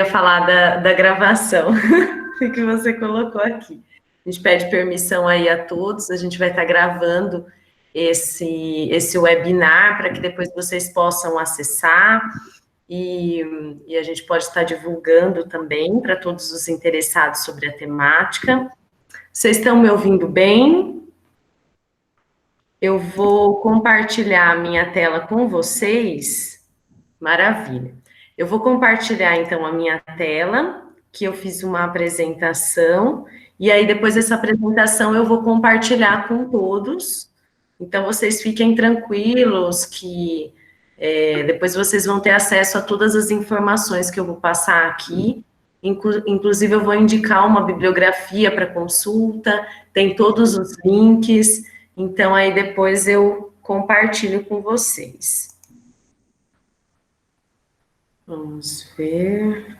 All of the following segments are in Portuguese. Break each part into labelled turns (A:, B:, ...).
A: falar da gravação que você colocou aqui. A gente pede permissão aí a todos, a gente vai estar gravando esse webinar para que depois vocês possam acessar e a gente pode estar divulgando também para todos os interessados sobre a temática. Vocês estão me ouvindo bem? Eu vou compartilhar a minha tela com vocês. Maravilha. Eu vou compartilhar, então, a minha tela, que eu fiz uma apresentação, e aí, depois dessa apresentação, eu vou compartilhar com todos. Então, vocês fiquem tranquilos que depois vocês vão ter acesso a todas as informações que eu vou passar aqui. Inclusive, eu vou indicar uma bibliografia para consulta, tem todos os links. Então, aí depois eu compartilho com vocês. Vamos ver.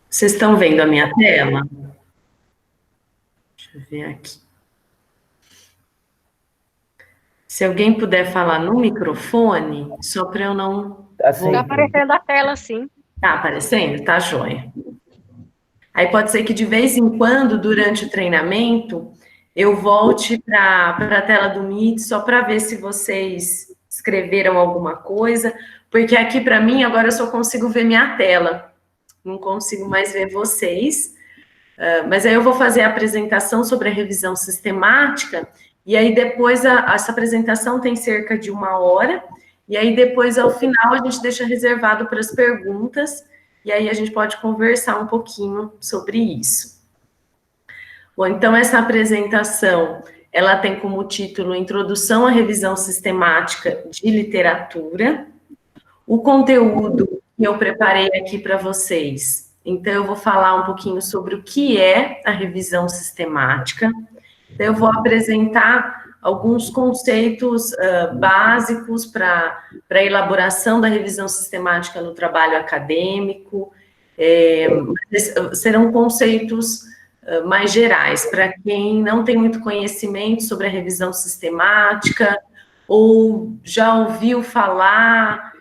A: Vocês estão vendo a minha tela? Deixa eu ver aqui. Se alguém puder falar no microfone, só para eu não...
B: Está aparecendo a tela, sim.
A: Está aparecendo? Tá joia. Aí pode ser que de vez em quando, durante o treinamento, eu volte para a tela do Meet só para ver se vocês escreveram alguma coisa, porque aqui para mim agora eu só consigo ver minha tela, não consigo mais ver vocês, mas aí eu vou fazer a apresentação sobre a revisão sistemática, e aí depois essa apresentação tem cerca de 1 hora, e aí depois ao final a gente deixa reservado para as perguntas, e aí a gente pode conversar um pouquinho sobre isso. Bom, então essa apresentação, ela tem como título Introdução à Revisão Sistemática de Literatura. O conteúdo que eu preparei aqui para vocês, então eu vou falar um pouquinho sobre o que é a revisão sistemática. Então eu vou apresentar alguns conceitos básicos para a elaboração da revisão sistemática no trabalho acadêmico. Serão conceitos mais gerais, para quem não tem muito conhecimento sobre a revisão sistemática, ou já ouviu falar,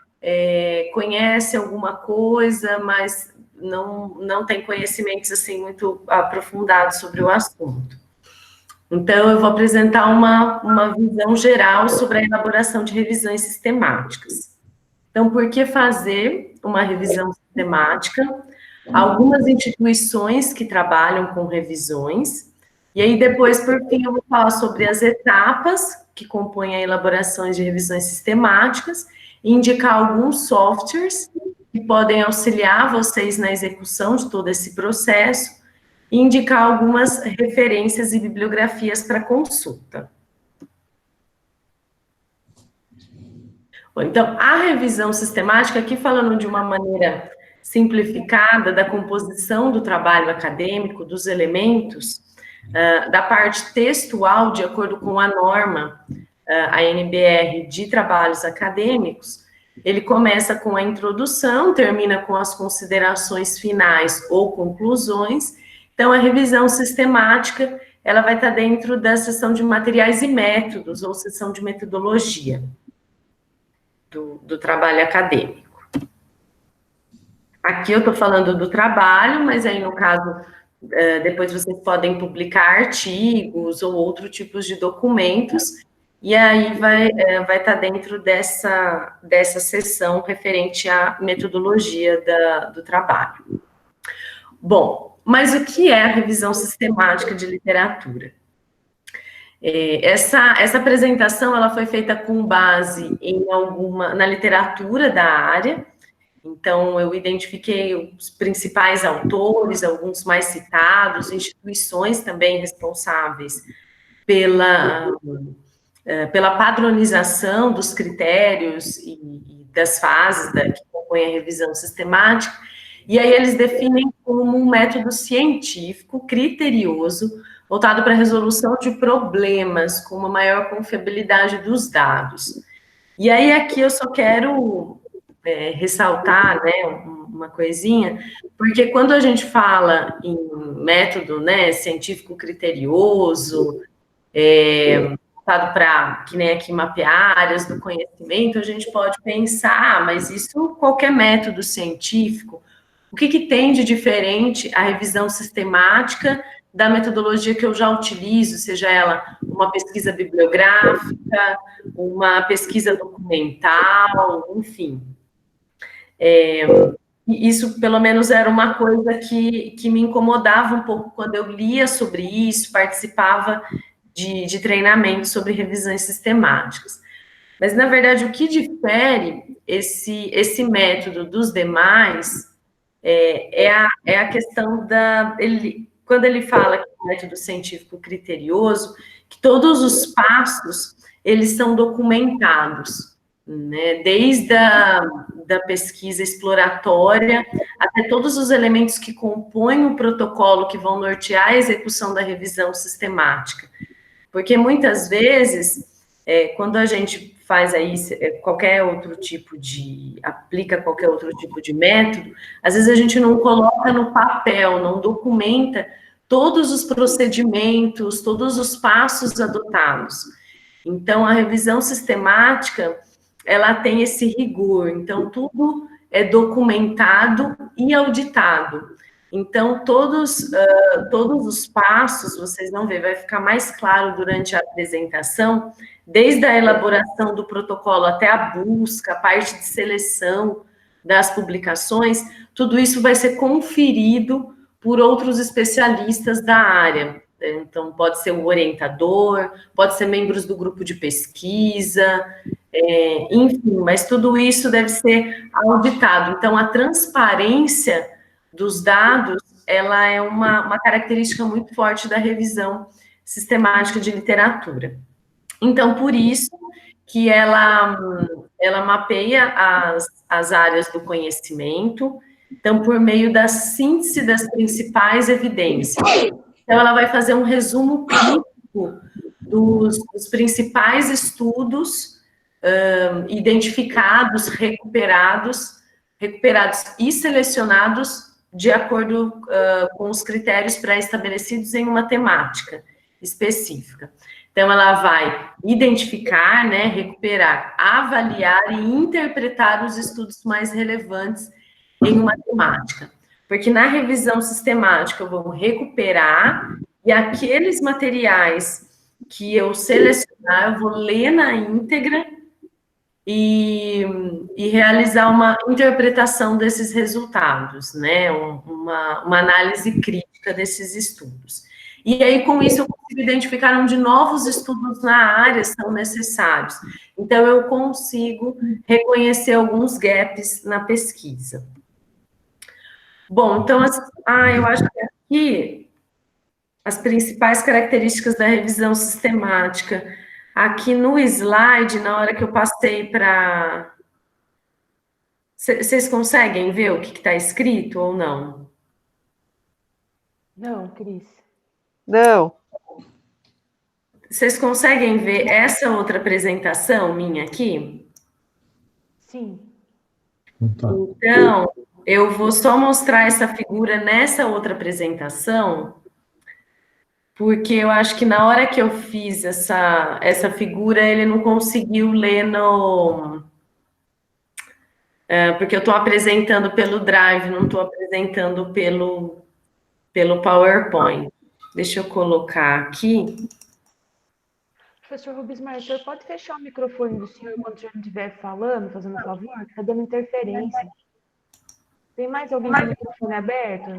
A: conhece alguma coisa, mas não tem conhecimentos assim muito aprofundados sobre o assunto. Então, eu vou apresentar uma visão geral sobre a elaboração de revisões sistemáticas. Então, por que fazer uma revisão sistemática? Algumas instituições que trabalham com revisões, e aí depois, por fim, eu vou falar sobre as etapas que compõem a elaboração de revisões sistemáticas, e indicar alguns softwares que podem auxiliar vocês na execução de todo esse processo, e indicar algumas referências e bibliografias para consulta. Bom, então, a revisão sistemática, aqui falando de uma maneira simplificada da composição do trabalho acadêmico, dos elementos, da parte textual, de acordo com a norma, a NBR de trabalhos acadêmicos, ele começa com a introdução, termina com as considerações finais ou conclusões. Então, a revisão sistemática, ela vai estar dentro da seção de materiais e métodos, ou seção de metodologia do trabalho acadêmico. Aqui eu estou falando do trabalho, mas aí, no caso, depois vocês podem publicar artigos ou outros tipos de documentos, e aí vai estar dentro dessa seção referente à metodologia do trabalho. Bom, mas o que é a revisão sistemática de literatura? Essa apresentação ela foi feita com base na literatura da área. Então, eu identifiquei os principais autores, alguns mais citados, instituições também responsáveis pela padronização dos critérios e das fases que compõem a revisão sistemática, e aí eles definem como um método científico, criterioso, voltado para a resolução de problemas com uma maior confiabilidade dos dados. E aí aqui eu só quero ressaltar, né, uma coisinha, porque quando a gente fala em método, né, científico criterioso, voltado para, que nem aqui, mapear áreas do conhecimento, a gente pode pensar, mas isso qualquer método científico, o que tem de diferente a revisão sistemática da metodologia que eu já utilizo, seja ela uma pesquisa bibliográfica, uma pesquisa documental, enfim. Isso, pelo menos, era uma coisa que me incomodava um pouco quando eu lia sobre isso, participava de treinamentos sobre revisões sistemáticas. Mas, na verdade, o que difere esse método dos demais é a questão quando ele fala que é um método científico criterioso, que todos os passos, eles são documentados, né? Desde da pesquisa exploratória até todos os elementos que compõem o protocolo que vão nortear a execução da revisão sistemática. Porque muitas vezes, quando a gente faz aí aplica qualquer outro tipo de método, às vezes a gente não coloca no papel, não documenta todos os procedimentos, todos os passos adotados. Então, a revisão sistemática, ela tem esse rigor, então tudo é documentado e auditado. Então, todos os passos, vocês vão ver, vai ficar mais claro durante a apresentação, desde a elaboração do protocolo até a busca, a parte de seleção das publicações, tudo isso vai ser conferido por outros especialistas da área. Então, pode ser o orientador, pode ser membros do grupo de pesquisa, enfim, mas tudo isso deve ser auditado. Então, a transparência dos dados, ela é uma característica muito forte da revisão sistemática de literatura. Então, por isso que ela mapeia as áreas do conhecimento, então, por meio da síntese das principais evidências. Então, ela vai fazer um resumo crítico dos principais estudos identificados, recuperados e selecionados de acordo com os critérios pré-estabelecidos em uma temática específica. Então, ela vai identificar, né, recuperar, avaliar e interpretar os estudos mais relevantes em uma temática. Porque na revisão sistemática eu vou recuperar e aqueles materiais que eu selecionar, eu vou ler na íntegra e realizar uma interpretação desses resultados, né? Uma análise crítica desses estudos. E aí, com isso, eu consigo identificar onde novos estudos na área são necessários. Então, eu consigo reconhecer alguns gaps na pesquisa. Bom, então, eu acho que aqui, as principais características da revisão sistemática. Aqui no slide, na hora que eu passei para... Vocês conseguem ver o que está escrito ou não?
B: Não, Cris.
C: Não.
A: Vocês conseguem ver essa outra apresentação minha aqui?
B: Sim.
A: Então, eu vou só mostrar essa figura nessa outra apresentação, porque eu acho que na hora que eu fiz essa figura, ele não conseguiu ler no... porque eu estou apresentando pelo Drive, não estou apresentando pelo PowerPoint. Deixa eu colocar aqui.
B: Professor Rubismar, o senhor pode fechar o microfone do senhor quando o senhor estiver falando, fazendo um favor? Está dando interferência. Tem mais alguém com o microfone aberto?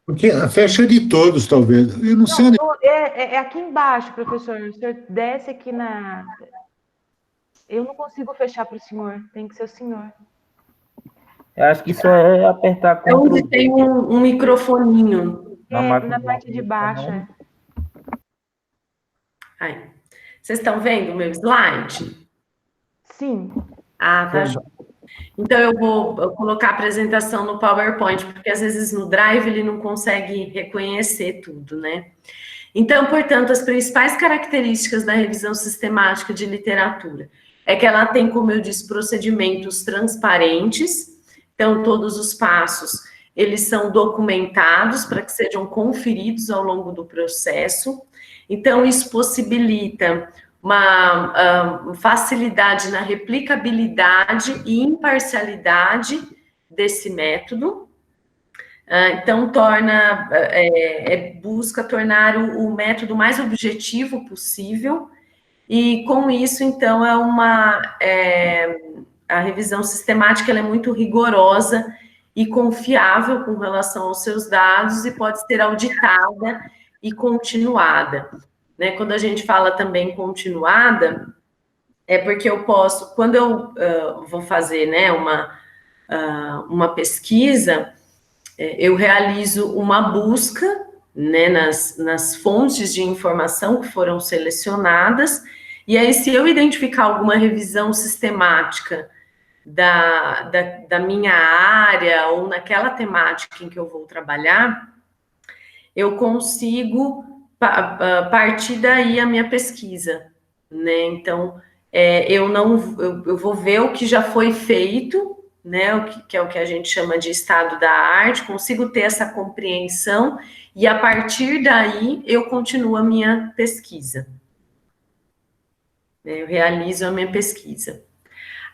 D: Porque fecha de todos, talvez. Eu não sei onde...
B: É aqui embaixo, professor. O senhor desce aqui na... Eu não consigo fechar para o senhor. Tem que ser o senhor.
E: Eu acho que isso é apertar
A: É onde tem um microfoninho.
B: Na parte de baixo.
A: Aí. Vocês estão vendo o meu slide?
B: Sim.
A: Ah, tá. Então, eu vou colocar a apresentação no PowerPoint, porque às vezes no Drive ele não consegue reconhecer tudo, né? Então, portanto, as principais características da revisão sistemática de literatura é que ela tem, como eu disse, procedimentos transparentes. Então, todos os passos, eles são documentados para que sejam conferidos ao longo do processo. Então, isso possibilita uma facilidade na replicabilidade e imparcialidade desse método. Então, busca tornar o método mais objetivo possível, e com isso, então, a revisão sistemática ela é muito rigorosa e confiável com relação aos seus dados e pode ser auditada e continuada. Né? Quando a gente fala também continuada, é porque eu posso, quando eu vou fazer, né, uma pesquisa, eu realizo uma busca, né, nas fontes de informação que foram selecionadas, e aí se eu identificar alguma revisão sistemática da minha área ou naquela temática em que eu vou trabalhar, eu consigo partir daí a minha pesquisa, né? Então, eu vou ver o que já foi feito, né, que é o que a gente chama de estado da arte, consigo ter essa compreensão, e a partir daí eu continuo a minha pesquisa. Eu realizo a minha pesquisa.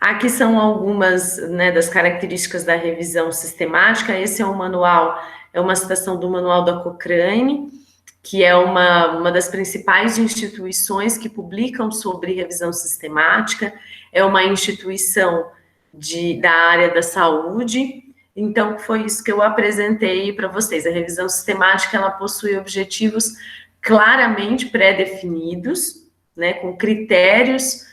A: Aqui são algumas, né, das características da revisão sistemática. Esse é um manual, é uma citação do manual da Cochrane, que é uma das principais instituições que publicam sobre revisão sistemática, é uma instituição da área da saúde. Então, foi isso que eu apresentei para vocês. A revisão sistemática, ela possui objetivos claramente pré-definidos, né, com critérios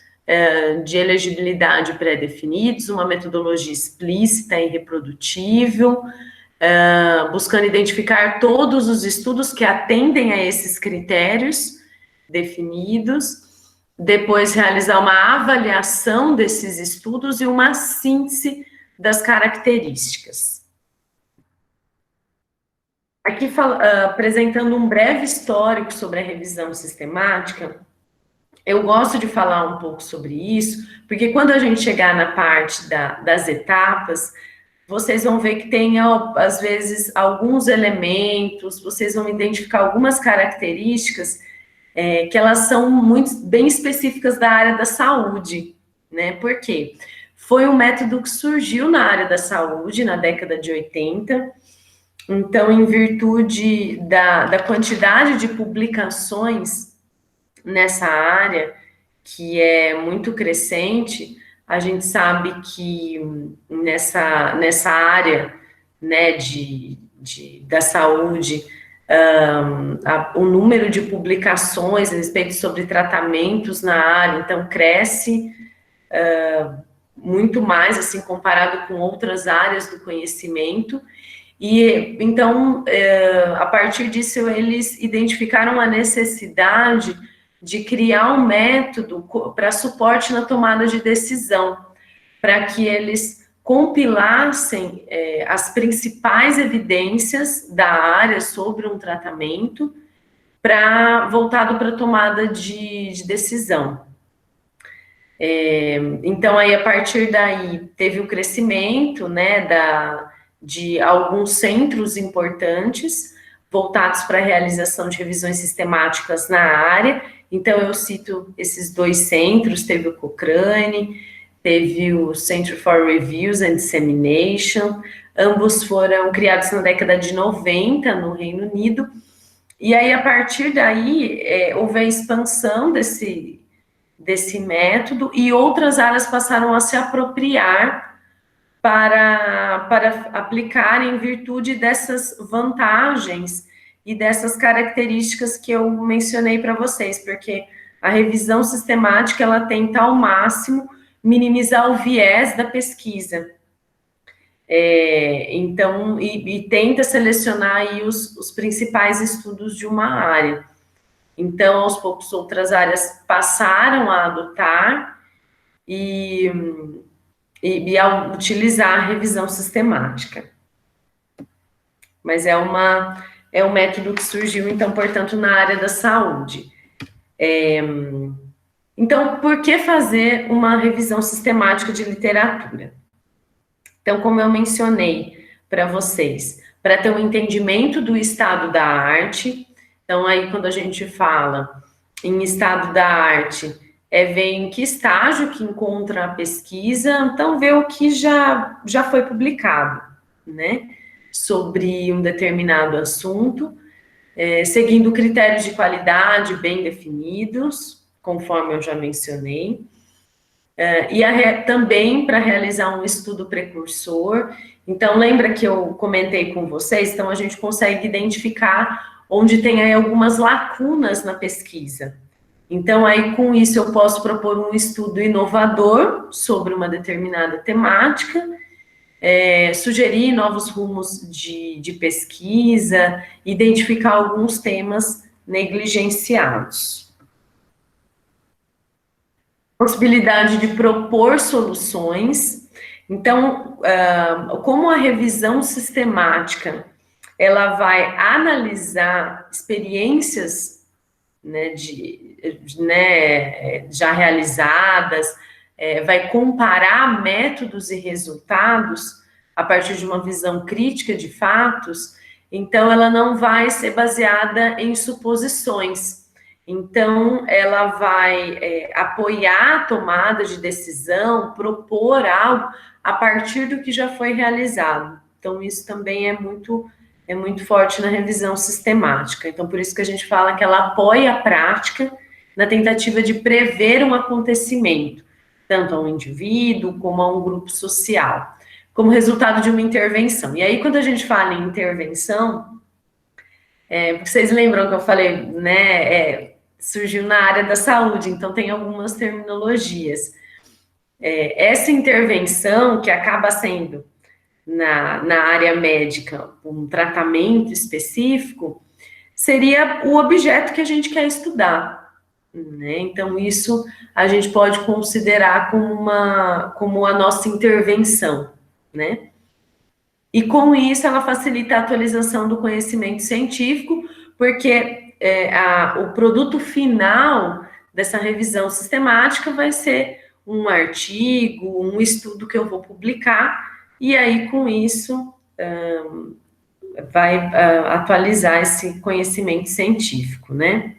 A: de elegibilidade pré-definidos, uma metodologia explícita e reprodutível, buscando identificar todos os estudos que atendem a esses critérios definidos, depois realizar uma avaliação desses estudos e uma síntese das características. Aqui apresentando um breve histórico sobre a revisão sistemática. Eu gosto de falar um pouco sobre isso, porque quando a gente chegar na parte das etapas, vocês vão ver que tem, às vezes, alguns elementos, vocês vão identificar algumas características que elas são muito bem específicas da área da saúde, né? Por quê? Foi um método que surgiu na área da saúde na década de 80, então, em virtude da quantidade de publicações nessa área, que é muito crescente, a gente sabe que nessa área, né, da saúde, o número de publicações a respeito sobre tratamentos na área, então, cresce muito mais, assim, comparado com outras áreas do conhecimento, e, então, a partir disso, eles identificaram a necessidade de criar um método para suporte na tomada de decisão, para que eles compilassem as principais evidências da área sobre um tratamento, voltado para a tomada de decisão. Então, aí, a partir daí, teve o crescimento, né, de alguns centros importantes, voltados para a realização de revisões sistemáticas na área. Então, eu cito esses dois centros, teve o Cochrane, teve o Center for Reviews and Dissemination, ambos foram criados na década de 90, no Reino Unido, e aí, a partir daí, houve a expansão desse método, e outras áreas passaram a se apropriar para aplicar em virtude dessas vantagens e dessas características que eu mencionei para vocês, porque a revisão sistemática, ela tenta ao máximo minimizar o viés da pesquisa. Então, e tenta selecionar aí os principais estudos de uma área. Então, aos poucos, outras áreas passaram a adotar e a utilizar a revisão sistemática. Mas é um método que surgiu, então, portanto, na área da saúde. Então, por que fazer uma revisão sistemática de literatura? Então, como eu mencionei para vocês, para ter um entendimento do estado da arte. Então, aí, quando a gente fala em estado da arte, é ver em que estágio que encontra a pesquisa, então ver o que já foi publicado, né, sobre um determinado assunto, seguindo critérios de qualidade bem definidos, conforme eu já mencionei, e também para realizar um estudo precursor. Então, lembra que eu comentei com vocês? Então, a gente consegue identificar onde tem aí algumas lacunas na pesquisa. Então, aí, com isso, eu posso propor um estudo inovador sobre uma determinada temática, sugerir novos rumos de pesquisa, identificar alguns temas negligenciados. Possibilidade de propor soluções. Então, como a revisão sistemática, ela vai analisar experiências, né, já realizadas, vai comparar métodos e resultados a partir de uma visão crítica de fatos, então ela não vai ser baseada em suposições. Então, ela vai apoiar a tomada de decisão, propor algo a partir do que já foi realizado. Então, isso também é muito forte na revisão sistemática. Então, por isso que a gente fala que ela apoia a prática na tentativa de prever um acontecimento, tanto a um indivíduo como a um grupo social, como resultado de uma intervenção. E aí, quando a gente fala em intervenção, vocês lembram que eu falei, né, surgiu na área da saúde, então tem algumas terminologias. Essa intervenção, que acaba sendo na área médica um tratamento específico, seria o objeto que a gente quer estudar, né? Então, isso a gente pode considerar como a nossa intervenção, né? E com isso, ela facilita a atualização do conhecimento científico, porque o produto final dessa revisão sistemática vai ser um artigo, um estudo que eu vou publicar, e aí, com isso, vai atualizar esse conhecimento científico, né?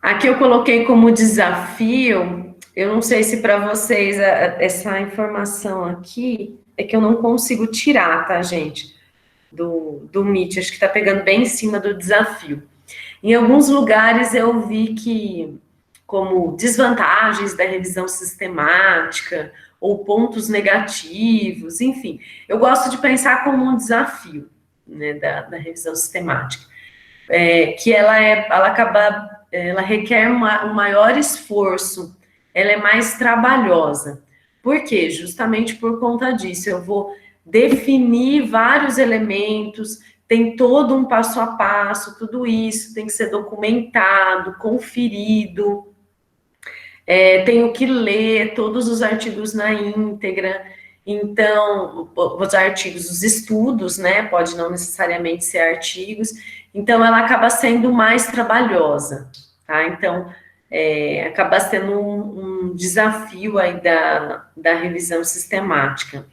A: Aqui eu coloquei como desafio, eu não sei se para vocês essa informação aqui é que eu não consigo tirar, tá, gente? Do Meet, acho que está pegando bem em cima do desafio. Em alguns lugares eu vi que, como desvantagens da revisão sistemática, ou pontos negativos, enfim, eu gosto de pensar como um desafio, né, da revisão sistemática, que ela requer um maior esforço, ela é mais trabalhosa. Por quê? Justamente por conta disso, eu vou definir vários elementos, tem todo um passo a passo, tudo isso tem que ser documentado, conferido, tenho que ler todos os artigos na íntegra, então, os artigos, os estudos, né, pode não necessariamente ser artigos, então ela acaba sendo mais trabalhosa, tá? Então, acaba sendo um desafio aí da revisão sistemática.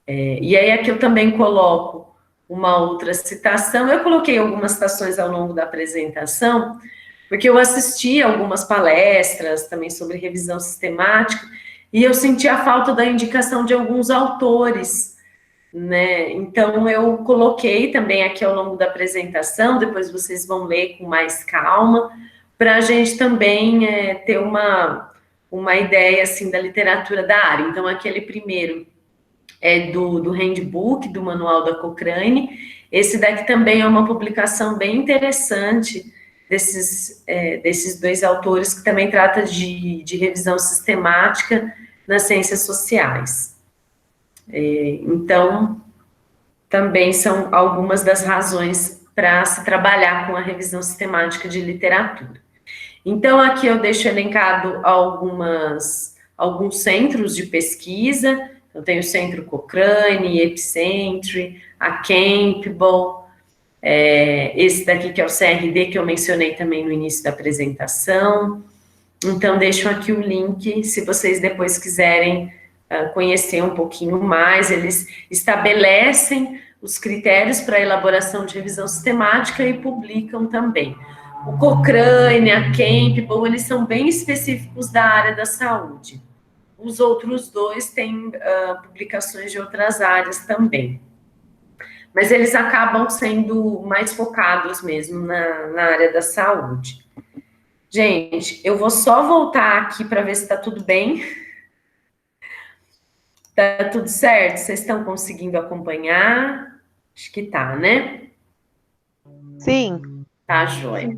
A: E aí aqui eu também coloco uma outra citação, eu coloquei algumas citações ao longo da apresentação, porque eu assisti algumas palestras também sobre revisão sistemática, e eu senti a falta da indicação de alguns autores, né? Então, eu coloquei também aqui ao longo da apresentação, depois vocês vão ler com mais calma, para a gente também ter uma ideia, assim, da literatura da área. Então, aquele primeiro é do handbook, do manual da Cochrane. Esse daqui também é uma publicação bem interessante desses dois autores, que também trata de revisão sistemática nas ciências sociais. Então, também são algumas das razões para se trabalhar com a revisão sistemática de literatura. Então, aqui eu deixo elencado alguns centros de pesquisa. Eu tenho o Centro Cochrane, Epicentry, a Campbell, esse daqui que é o CRD, que eu mencionei também no início da apresentação. Então, deixo aqui o link, se vocês depois quiserem conhecer um pouquinho mais. Eles estabelecem os critérios para a elaboração de revisão sistemática e publicam também. O Cochrane, a Campbell, eles são bem específicos da área da saúde. Os outros dois têm publicações de outras áreas também. Mas eles acabam sendo mais focados mesmo na área da saúde. Gente, eu vou só voltar aqui para ver se está tudo bem. Tá tudo certo? Vocês estão conseguindo acompanhar? Acho que tá, né?
C: Sim.
A: Tá, joia.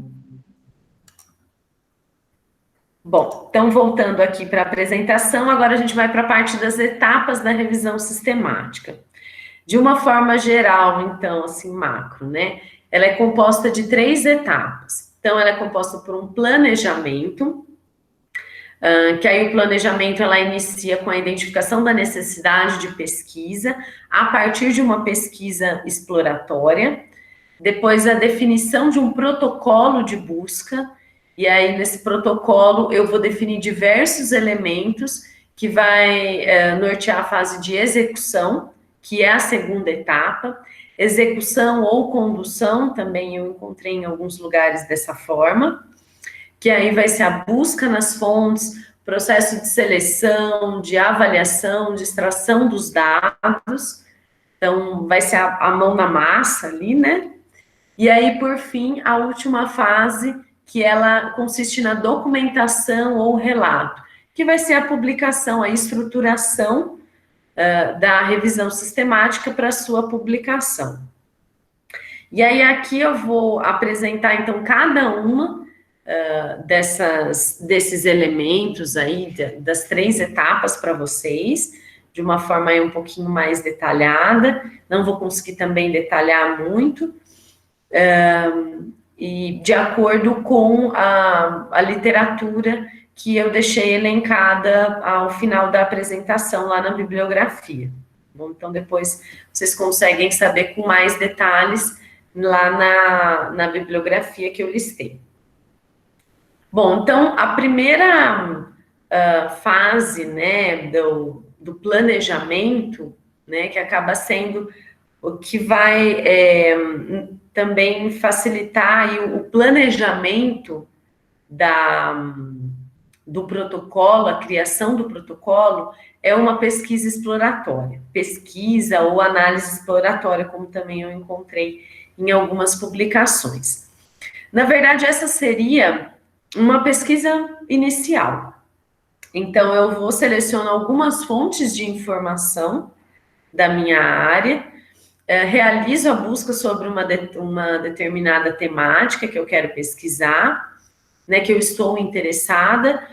A: Bom, então voltando aqui para a apresentação, agora a gente vai para a parte das etapas da revisão sistemática. De uma forma geral, então, assim, macro, né? Ela é composta de 3 etapas. Então, ela é composta por um planejamento, que aí o planejamento, ela inicia com a identificação da necessidade de pesquisa, a partir de uma pesquisa exploratória, depois a definição de um protocolo de busca, e aí nesse protocolo eu vou definir diversos elementos que vai nortear a fase de execução, que é a segunda etapa. Execução ou condução, também eu encontrei em alguns lugares dessa forma, que aí vai ser a busca nas fontes, processo de seleção, de avaliação, de extração dos dados, então vai ser a mão na massa ali, né? E aí, por fim, a última fase, que ela consiste na documentação ou relato, que vai ser a publicação, a estruturação da revisão sistemática para sua publicação. E aí, aqui eu vou apresentar, então, cada uma desses elementos aí, das 3 etapas para vocês, de uma forma aí um pouquinho mais detalhada, não vou conseguir também detalhar muito, e de acordo com a literatura que eu deixei elencada ao final da apresentação lá na bibliografia. Bom, então, depois vocês conseguem saber com mais detalhes lá na bibliografia que eu listei. Bom, então, a primeira fase, né, do planejamento, né, que acaba sendo o que vai também facilitar aí o planejamento do protocolo, a criação do protocolo, é uma pesquisa exploratória, pesquisa ou análise exploratória, como também eu encontrei em algumas publicações. Na verdade, essa seria uma pesquisa inicial. Então, eu vou selecionar algumas fontes de informação da minha área, realizo a busca sobre uma determinada temática que eu quero pesquisar, né, que eu estou interessada,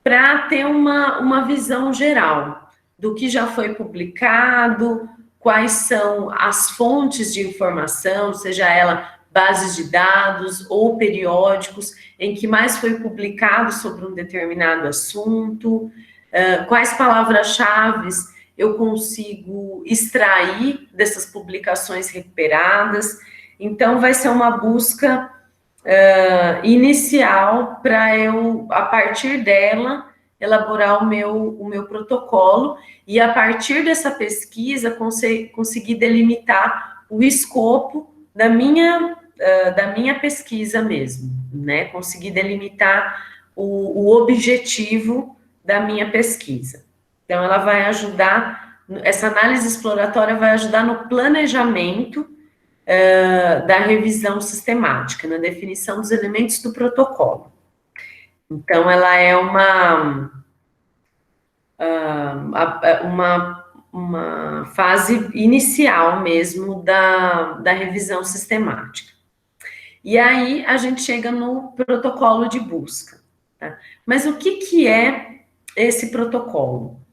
A: para ter uma visão geral do que já foi publicado, quais são as fontes de informação, seja ela bases de dados ou periódicos, em que mais foi publicado sobre um determinado assunto, quais palavras-chave eu consigo extrair dessas publicações recuperadas. Então, vai ser uma busca inicial para eu, a partir dela, elaborar o meu protocolo e, a partir dessa pesquisa, conseguir delimitar o escopo da minha pesquisa mesmo, né? Conseguir delimitar o objetivo da minha pesquisa. Então, ela vai ajudar, essa análise exploratória vai ajudar no planejamento da revisão sistemática, na definição dos elementos do protocolo. Então, ela é uma fase inicial mesmo da revisão sistemática. E aí, a gente chega no protocolo de busca. Tá? Mas o que é esse protocolo?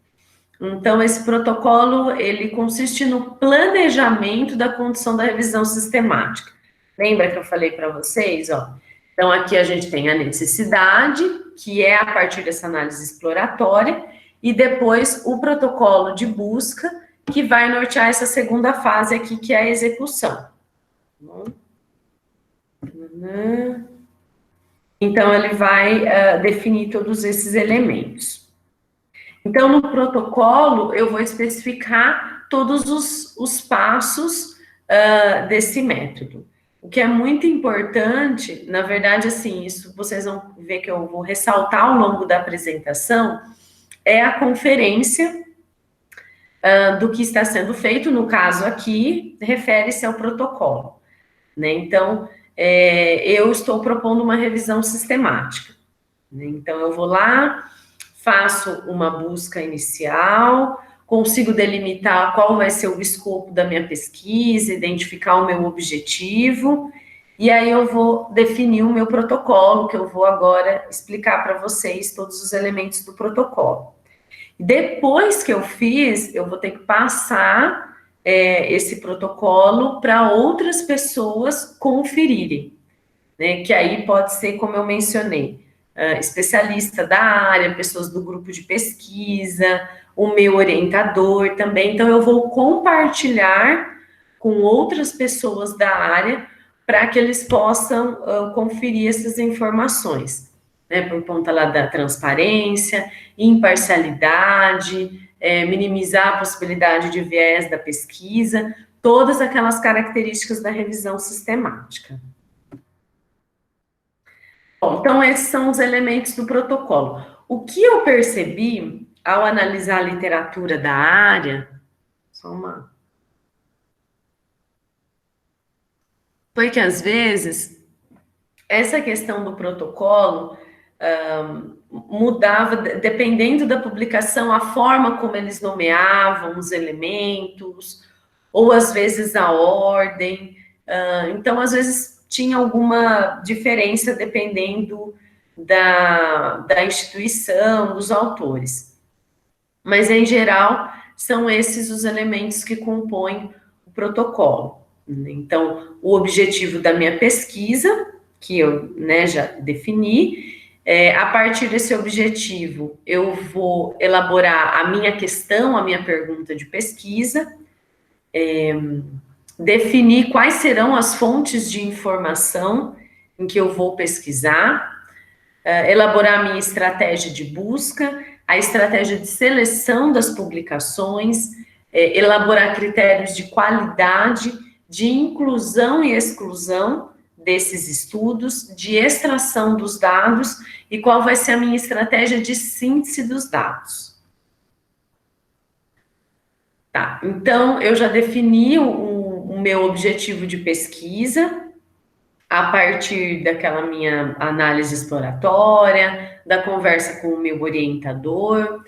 A: Então, esse protocolo, ele consiste no planejamento da condução da revisão sistemática. Lembra que eu falei para vocês, ó? Então, aqui a gente tem a necessidade, que é a partir dessa análise exploratória, e depois o protocolo de busca, que vai nortear essa segunda fase aqui, que é a execução. Então, ele vai definir todos esses elementos. Então, no protocolo, eu vou especificar todos os passos desse método. o que é muito importante, na verdade, assim, isso vocês vão ver que eu vou ressaltar ao longo da apresentação, é a conferência do que está sendo feito, no caso aqui, refere-se ao protocolo, né? Então, eu estou propondo uma revisão sistemática, né? Então, eu vou lá, faço uma busca inicial, consigo delimitar qual vai ser o escopo da minha pesquisa, identificar o meu objetivo, e aí eu vou definir o meu protocolo, que eu vou agora explicar para vocês todos os elementos do protocolo. Depois que eu fiz, eu vou ter que passar esse protocolo para outras pessoas conferirem, né? Que aí pode ser, como eu mencionei, especialista da área, pessoas do grupo de pesquisa, o meu orientador também. Então, eu vou compartilhar com outras pessoas da área para que eles possam conferir essas informações, né, por conta lá da transparência, imparcialidade, minimizar a possibilidade de viés da pesquisa, todas aquelas características da revisão sistemática. Bom, então, esses são os elementos do protocolo. O que eu percebi ao analisar a literatura da área, foi que, às vezes, essa questão do protocolo mudava, dependendo da publicação, a forma como eles nomeavam os elementos, ou, às vezes, a ordem. Então, às vezes, tinha alguma diferença dependendo da instituição, dos autores. Mas, em geral, são esses os elementos que compõem o protocolo. Então, o objetivo da minha pesquisa, que eu, né, já defini, a partir desse objetivo, eu vou elaborar a minha questão, a minha pergunta de pesquisa, definir quais serão as fontes de informação em que eu vou pesquisar, elaborar a minha estratégia de busca, a estratégia de seleção das publicações, elaborar critérios de qualidade, de inclusão e exclusão desses estudos, de extração dos dados e qual vai ser a minha estratégia de síntese dos dados. Tá, então, eu já defini o meu objetivo de pesquisa a partir daquela minha análise exploratória, da conversa com o meu orientador,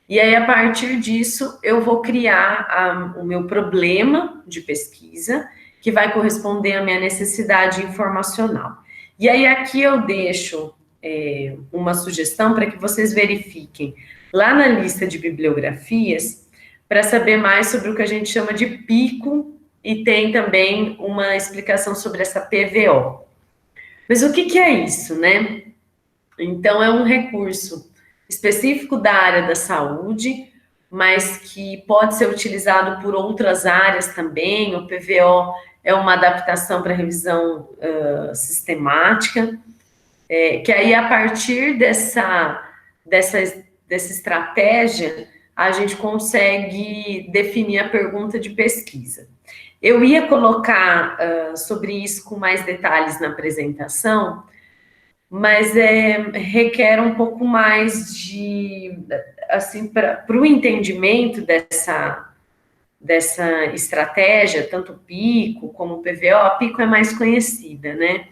A: e aí, a partir disso, eu vou criar o meu problema de pesquisa, que vai corresponder à minha necessidade informacional. E aí, aqui eu deixo uma sugestão para que vocês verifiquem lá na lista de bibliografias, para saber mais sobre o que a gente chama de PICO, e tem também uma explicação sobre essa PVO. Mas o que é isso, né? Então, é um recurso específico da área da saúde, mas que pode ser utilizado por outras áreas também. O PVO é uma adaptação para revisão sistemática, que aí, a partir dessa estratégia, a gente consegue definir a pergunta de pesquisa. Eu ia colocar sobre isso com mais detalhes na apresentação, mas requer um pouco mais de, assim, para o entendimento dessa estratégia, tanto o PICO como o PVO. A PICO é mais conhecida, né?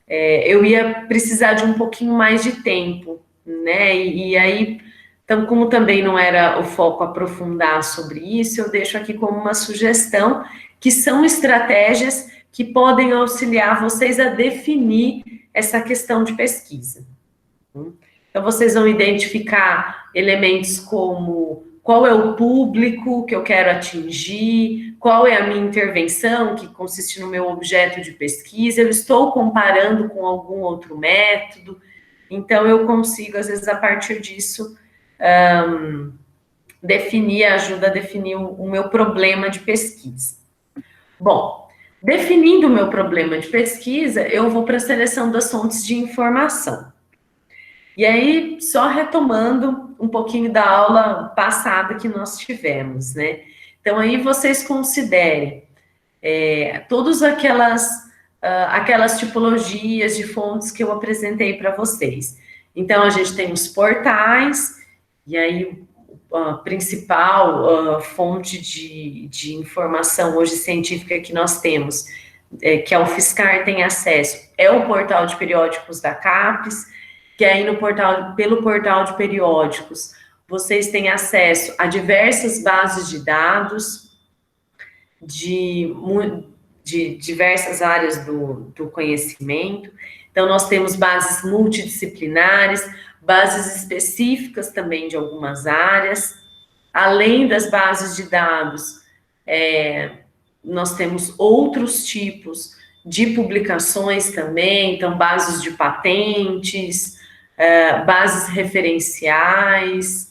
A: Eu ia precisar de um pouquinho mais de tempo, né? E aí, então, como também não era o foco aprofundar sobre isso, eu deixo aqui como uma sugestão, que são estratégias que podem auxiliar vocês a definir essa questão de pesquisa. Então, vocês vão identificar elementos como qual é o público que eu quero atingir, qual é a minha intervenção, que consiste no meu objeto de pesquisa, eu estou comparando com algum outro método, então eu consigo, às vezes, a partir disso, ajuda a definir o meu problema de pesquisa. Bom, definindo o meu problema de pesquisa, eu vou para a seleção das fontes de informação. E aí, só retomando um pouquinho da aula passada que nós tivemos, né? Então, aí vocês considerem todas aquelas aquelas tipologias de fontes que eu apresentei para vocês. Então, a gente tem os portais, e aí a principal fonte de informação hoje científica que nós temos, que a UFSCar tem acesso, é o portal de periódicos da CAPES, que aí pelo portal de periódicos, vocês têm acesso a diversas bases de dados de diversas áreas do conhecimento. Então, nós temos bases multidisciplinares, bases específicas também de algumas áreas. Além das bases de dados, nós temos outros tipos de publicações também, então, bases de patentes, bases referenciais.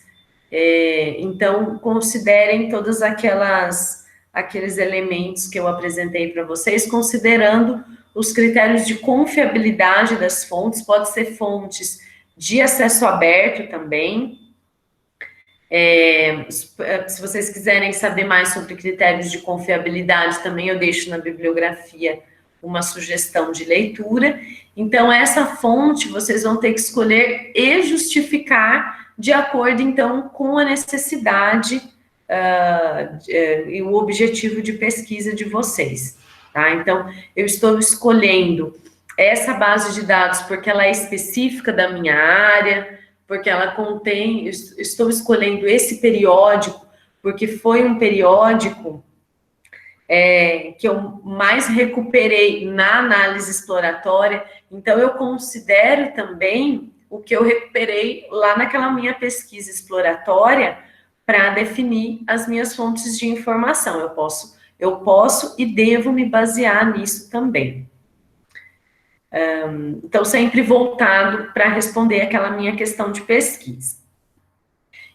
A: Então, considerem todas aqueles elementos que eu apresentei para vocês, considerando os critérios de confiabilidade das fontes, pode ser fontes de acesso aberto também. Se vocês quiserem saber mais sobre critérios de confiabilidade, também eu deixo na bibliografia uma sugestão de leitura. Então, essa fonte vocês vão ter que escolher e justificar de acordo, então, com a necessidade e o objetivo de pesquisa de vocês, tá? Então, eu estou escolhendo essa base de dados porque ela é específica da minha área, porque ela contém, estou escolhendo esse periódico porque foi um periódico que eu mais recuperei na análise exploratória, então eu considero também o que eu recuperei lá naquela minha pesquisa exploratória para definir as minhas fontes de informação. Eu posso e devo me basear nisso também. Então, sempre voltado para responder aquela minha questão de pesquisa.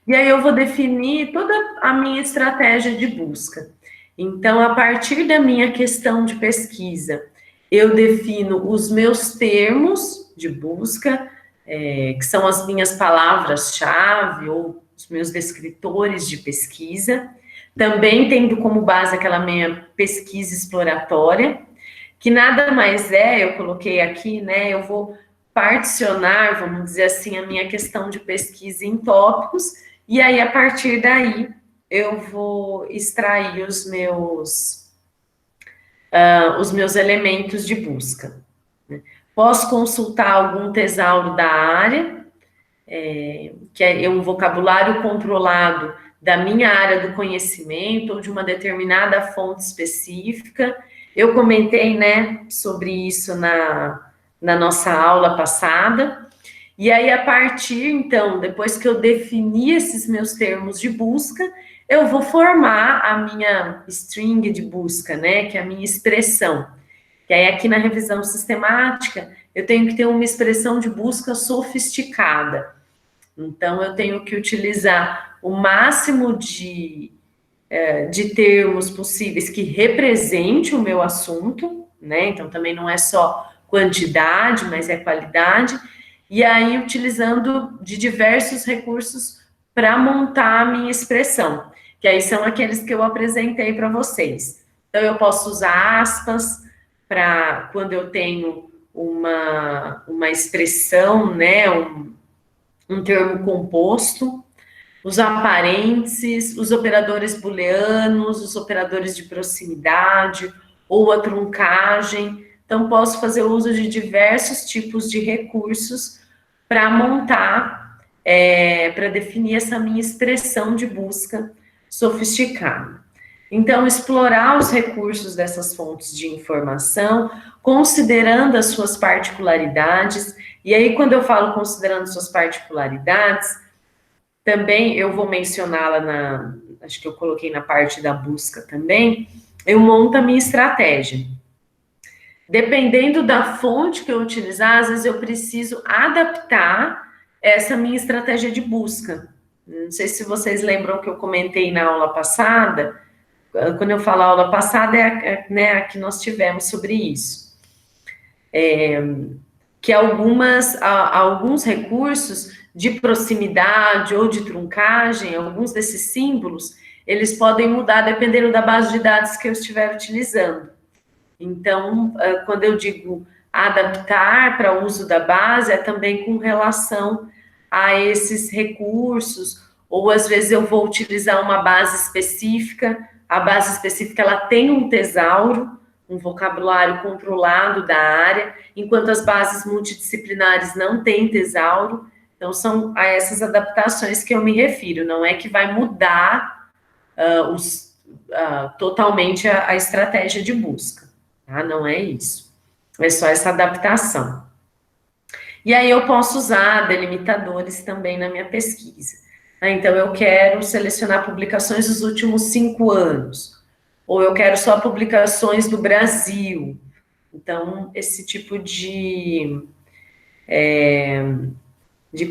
A: E aí eu vou definir toda a minha estratégia de busca. Então, a partir da minha questão de pesquisa, eu defino os meus termos de busca, que são as minhas palavras-chave ou os meus descritores de pesquisa, também tendo como base aquela minha pesquisa exploratória, que nada mais eu coloquei aqui, né, eu vou particionar, vamos dizer assim, a minha questão de pesquisa em tópicos, e aí, a partir daí, eu vou extrair os meus elementos de busca. Posso consultar algum tesauro da área, que é um vocabulário controlado da minha área do conhecimento ou de uma determinada fonte específica. Eu comentei, né, sobre isso na nossa aula passada. E aí, a partir, então, depois que eu defini esses meus termos de busca, eu vou formar a minha string de busca, né, que é a minha expressão. Que aí, aqui na revisão sistemática, eu tenho que ter uma expressão de busca sofisticada. Então, eu tenho que utilizar o máximo de termos possíveis que represente o meu assunto, né? Então, também não é só quantidade, mas é qualidade. E aí, utilizando de diversos recursos para montar a minha expressão, que aí são aqueles que eu apresentei para vocês. Então, eu posso usar aspas para quando eu tenho uma expressão, né, um termo composto, usar parênteses, os operadores booleanos, os operadores de proximidade, ou a truncagem. Então, posso fazer uso de diversos tipos de recursos para montar, para definir essa minha expressão de busca sofisticada. Então, explorar os recursos dessas fontes de informação, considerando as suas particularidades, e aí, quando eu falo considerando suas particularidades, também eu vou mencioná-la acho que eu coloquei na parte da busca também, eu monto a minha estratégia. Dependendo da fonte que eu utilizar, às vezes eu preciso adaptar essa minha estratégia de busca. Não sei se vocês lembram que eu comentei na aula passada, quando eu falo aula passada, né, a que nós tivemos sobre isso. Que alguns recursos de proximidade ou de truncagem, alguns desses símbolos, eles podem mudar dependendo da base de dados que eu estiver utilizando. Então, quando eu digo adaptar para o uso da base, é também com relação a esses recursos, ou às vezes eu vou utilizar uma base específica, a base específica ela tem um tesauro, um vocabulário controlado da área, enquanto as bases multidisciplinares não têm tesauro. Então, são a essas adaptações que eu me refiro, não é que vai mudar totalmente a estratégia de busca, tá? Não é isso, é só essa adaptação. E aí eu posso usar delimitadores também na minha pesquisa. Então, eu quero selecionar publicações dos últimos 5 anos, ou eu quero só publicações do Brasil. Então, esse tipo de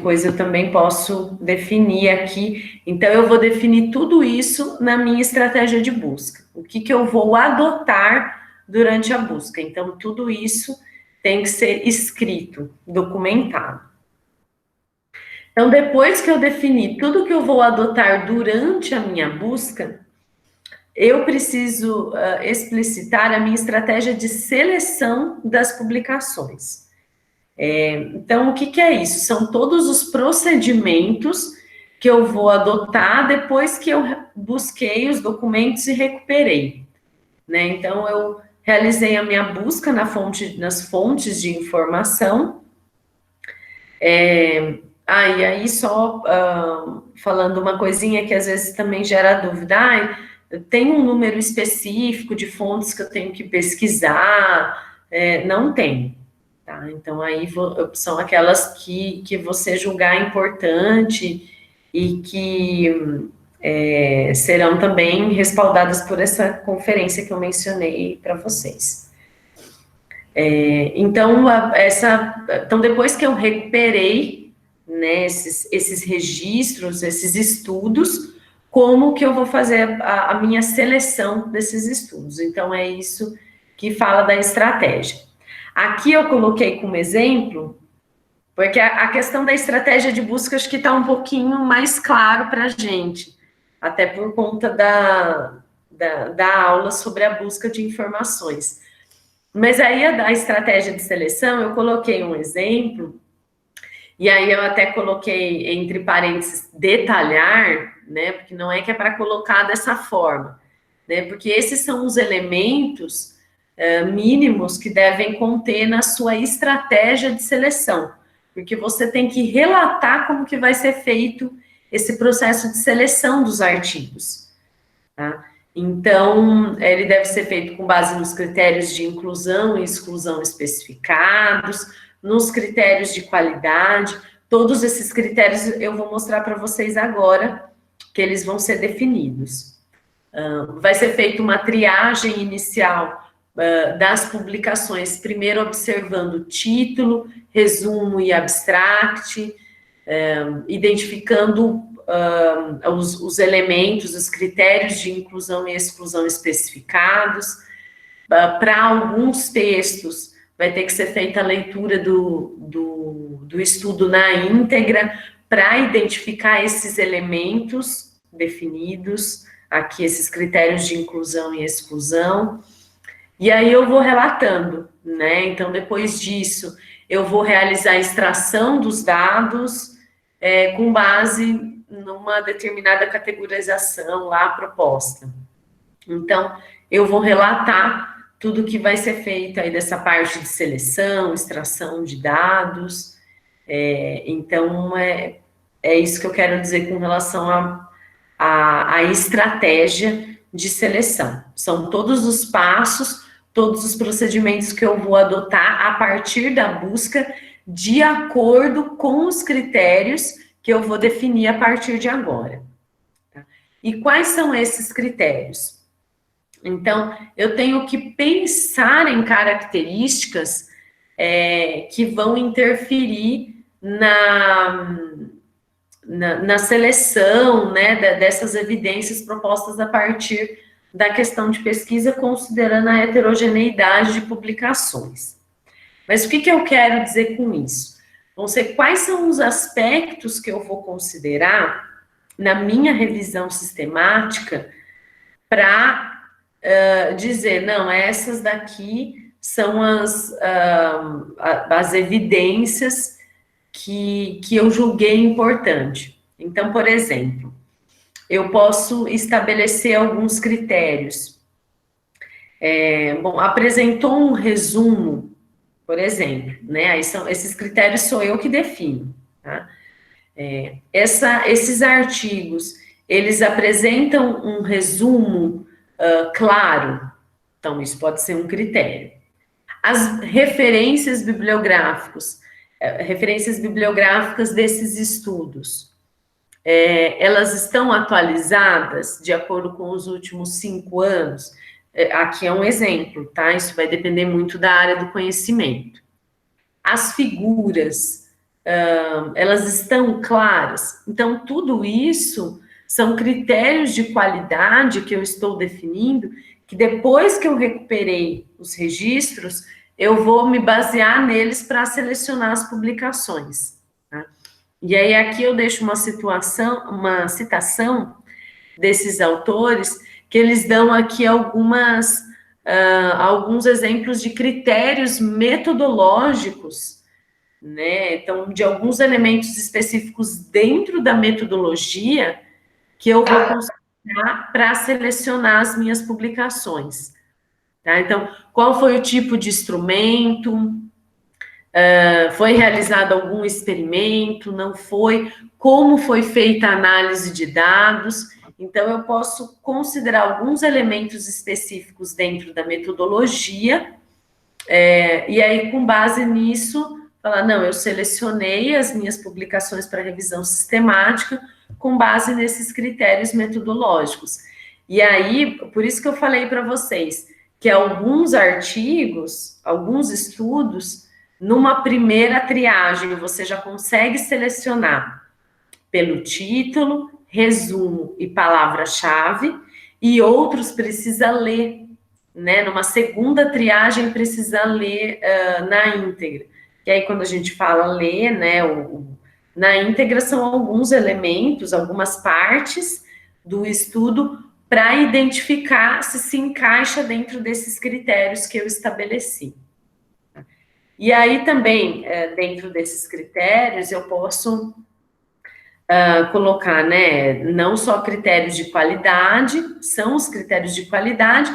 A: coisa eu também posso definir aqui. Então, eu vou definir tudo isso na minha estratégia de busca. O que eu vou adotar durante a busca. Então, tudo isso tem que ser escrito, documentado. Então, depois que eu definir tudo que eu vou adotar durante a minha busca, eu preciso explicitar a minha estratégia de seleção das publicações. Então, o que é isso? São todos os procedimentos que eu vou adotar depois que eu busquei os documentos e recuperei, né? Então, eu realizei a minha busca nas fontes de informação. E aí só falando uma coisinha que às vezes também gera dúvida, tem um número específico de fontes que eu tenho que pesquisar? Não tem, tá? Então aí são aquelas que você julgar importante e que serão também respaldadas por essa conferência que eu mencionei para vocês. Então, depois que eu recuperei, né, esses registros, esses estudos, como que eu vou fazer a minha seleção desses estudos? Então, é isso que fala da estratégia. Aqui eu coloquei como exemplo, porque a questão da estratégia de busca acho que está um pouquinho mais claro para a gente, até por conta da aula sobre a busca de informações. Mas aí a estratégia de seleção, eu coloquei um exemplo, e aí eu até coloquei entre parênteses detalhar, né, porque não é que é para colocar dessa forma, né, porque esses são os elementos mínimos que devem conter na sua estratégia de seleção, porque você tem que relatar como que vai ser feito esse processo de seleção dos artigos, tá? Então, ele deve ser feito com base nos critérios de inclusão e exclusão especificados, nos critérios de qualidade. Todos esses critérios eu vou mostrar para vocês agora, que eles vão ser definidos. Vai ser feita uma triagem inicial das publicações, primeiro observando título, resumo e abstract, identificando os elementos, os critérios de inclusão e exclusão especificados. Para alguns textos, vai ter que ser feita a leitura do estudo na íntegra, para identificar esses elementos definidos, aqui esses critérios de inclusão e exclusão. E aí eu vou relatando, né? Então, depois disso, eu vou realizar a extração dos dados com base numa determinada categorização lá proposta. Então, eu vou relatar tudo que vai ser feito aí dessa parte de seleção, extração de dados. Então, é isso que eu quero dizer com relação à estratégia de seleção. São todos os passos, todos os procedimentos que eu vou adotar a partir da busca, de acordo com os critérios que eu vou definir a partir de agora. Tá? E quais são esses critérios? Então, eu tenho que pensar em características que vão interferir na seleção, né, dessas evidências propostas a partir da questão de pesquisa, considerando a heterogeneidade de publicações. Mas o que eu quero dizer com isso? Vão ser quais são os aspectos que eu vou considerar na minha revisão sistemática para dizer, não, essas daqui são as evidências que eu julguei importante. Então, por exemplo, eu posso estabelecer alguns critérios. Bom, apresentou um resumo, por exemplo, né? Aí esses critérios sou eu que defino, tá? Esses artigos, eles apresentam um resumo claro, então isso pode ser um critério. As referências bibliográficas desses estudos, elas estão atualizadas de acordo com os últimos 5 anos? Aqui é um exemplo, tá? Isso vai depender muito da área do conhecimento. As figuras, elas estão claras? Então, tudo isso são critérios de qualidade que eu estou definindo, que depois que eu recuperei os registros, eu vou me basear neles para selecionar as publicações, tá? E aí, aqui eu deixo uma citação desses autores, que eles dão aqui alguns exemplos de critérios metodológicos, né? Então, de alguns elementos específicos dentro da metodologia que eu vou considerar para selecionar as minhas publicações, tá? Então, qual foi o tipo de instrumento? Foi realizado algum experimento? Não foi? Como foi feita a análise de dados? Então, eu posso considerar alguns elementos específicos dentro da metodologia, e aí, com base nisso, falar, não, eu selecionei as minhas publicações para revisão sistemática com base nesses critérios metodológicos. E aí, por isso que eu falei para vocês, que alguns artigos, alguns estudos, numa primeira triagem, você já consegue selecionar pelo título, resumo e palavra-chave, e outros precisa ler, né? Numa segunda triagem precisa ler na íntegra. E aí, quando a gente fala ler, né, na íntegra são alguns elementos, algumas partes do estudo para identificar se encaixa dentro desses critérios que eu estabeleci. E aí também, dentro desses critérios, eu posso colocar, né, não só critérios de qualidade, são os critérios de qualidade,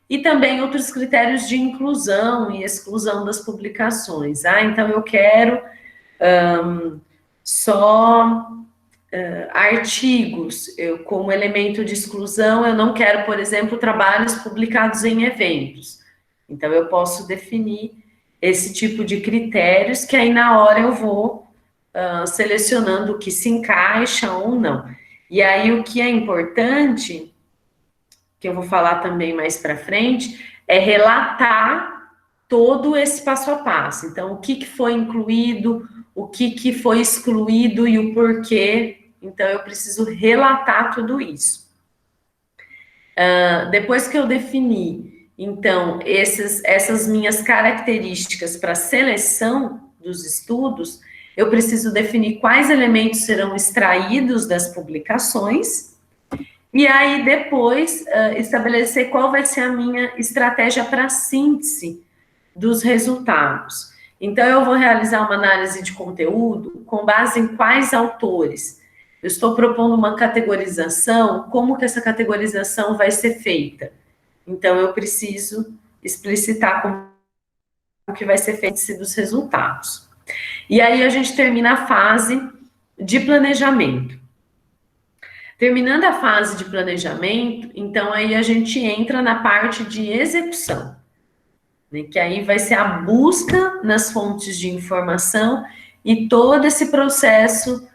A: e também outros critérios de inclusão e exclusão das publicações. Então eu quero só artigos, como elemento de exclusão, eu não quero, por exemplo, trabalhos publicados em eventos. Então eu posso definir esse tipo de critérios, que aí na hora eu vou selecionando o que se encaixa ou não. E aí o que é importante, que eu vou falar também mais para frente, é relatar todo esse passo a passo. Então, o que foi incluído, o que foi excluído e o porquê. Então, eu preciso relatar tudo isso. Depois que eu defini, então, essas minhas características para seleção dos estudos, eu preciso definir quais elementos serão extraídos das publicações, e aí depois estabelecer qual vai ser a minha estratégia para síntese dos resultados. Então, eu vou realizar uma análise de conteúdo com base em quais autores. Eu estou propondo uma categorização, como que essa categorização vai ser feita? Então, eu preciso explicitar como que vai ser feito dos resultados. E aí, a gente termina a fase de planejamento. Terminando a fase de planejamento, então, aí a gente entra na parte de execução, né, que aí vai ser a busca nas fontes de informação e todo esse processo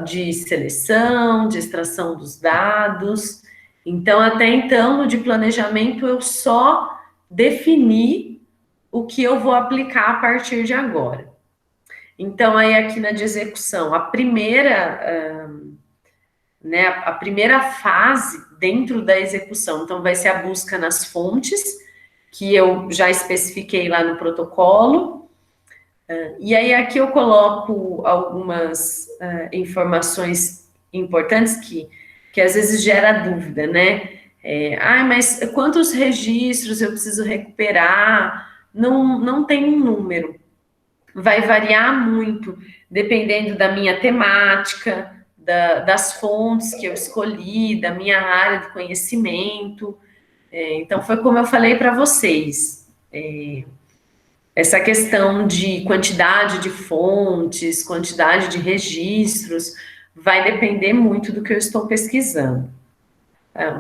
A: de seleção, de extração dos dados. Então, até então, no de planejamento, eu só defini o que eu vou aplicar a partir de agora. Então, aí aqui na de execução, a primeira fase dentro da execução, então vai ser a busca nas fontes, que eu já especifiquei lá no protocolo, e aí aqui eu coloco algumas informações importantes que às vezes gera dúvida, né? Mas quantos registros eu preciso recuperar? Não tem um número. Vai variar muito, dependendo da minha temática, das fontes que eu escolhi, da minha área de conhecimento. Então, foi como eu falei para vocês. Essa questão de quantidade de fontes, quantidade de registros, vai depender muito do que eu estou pesquisando.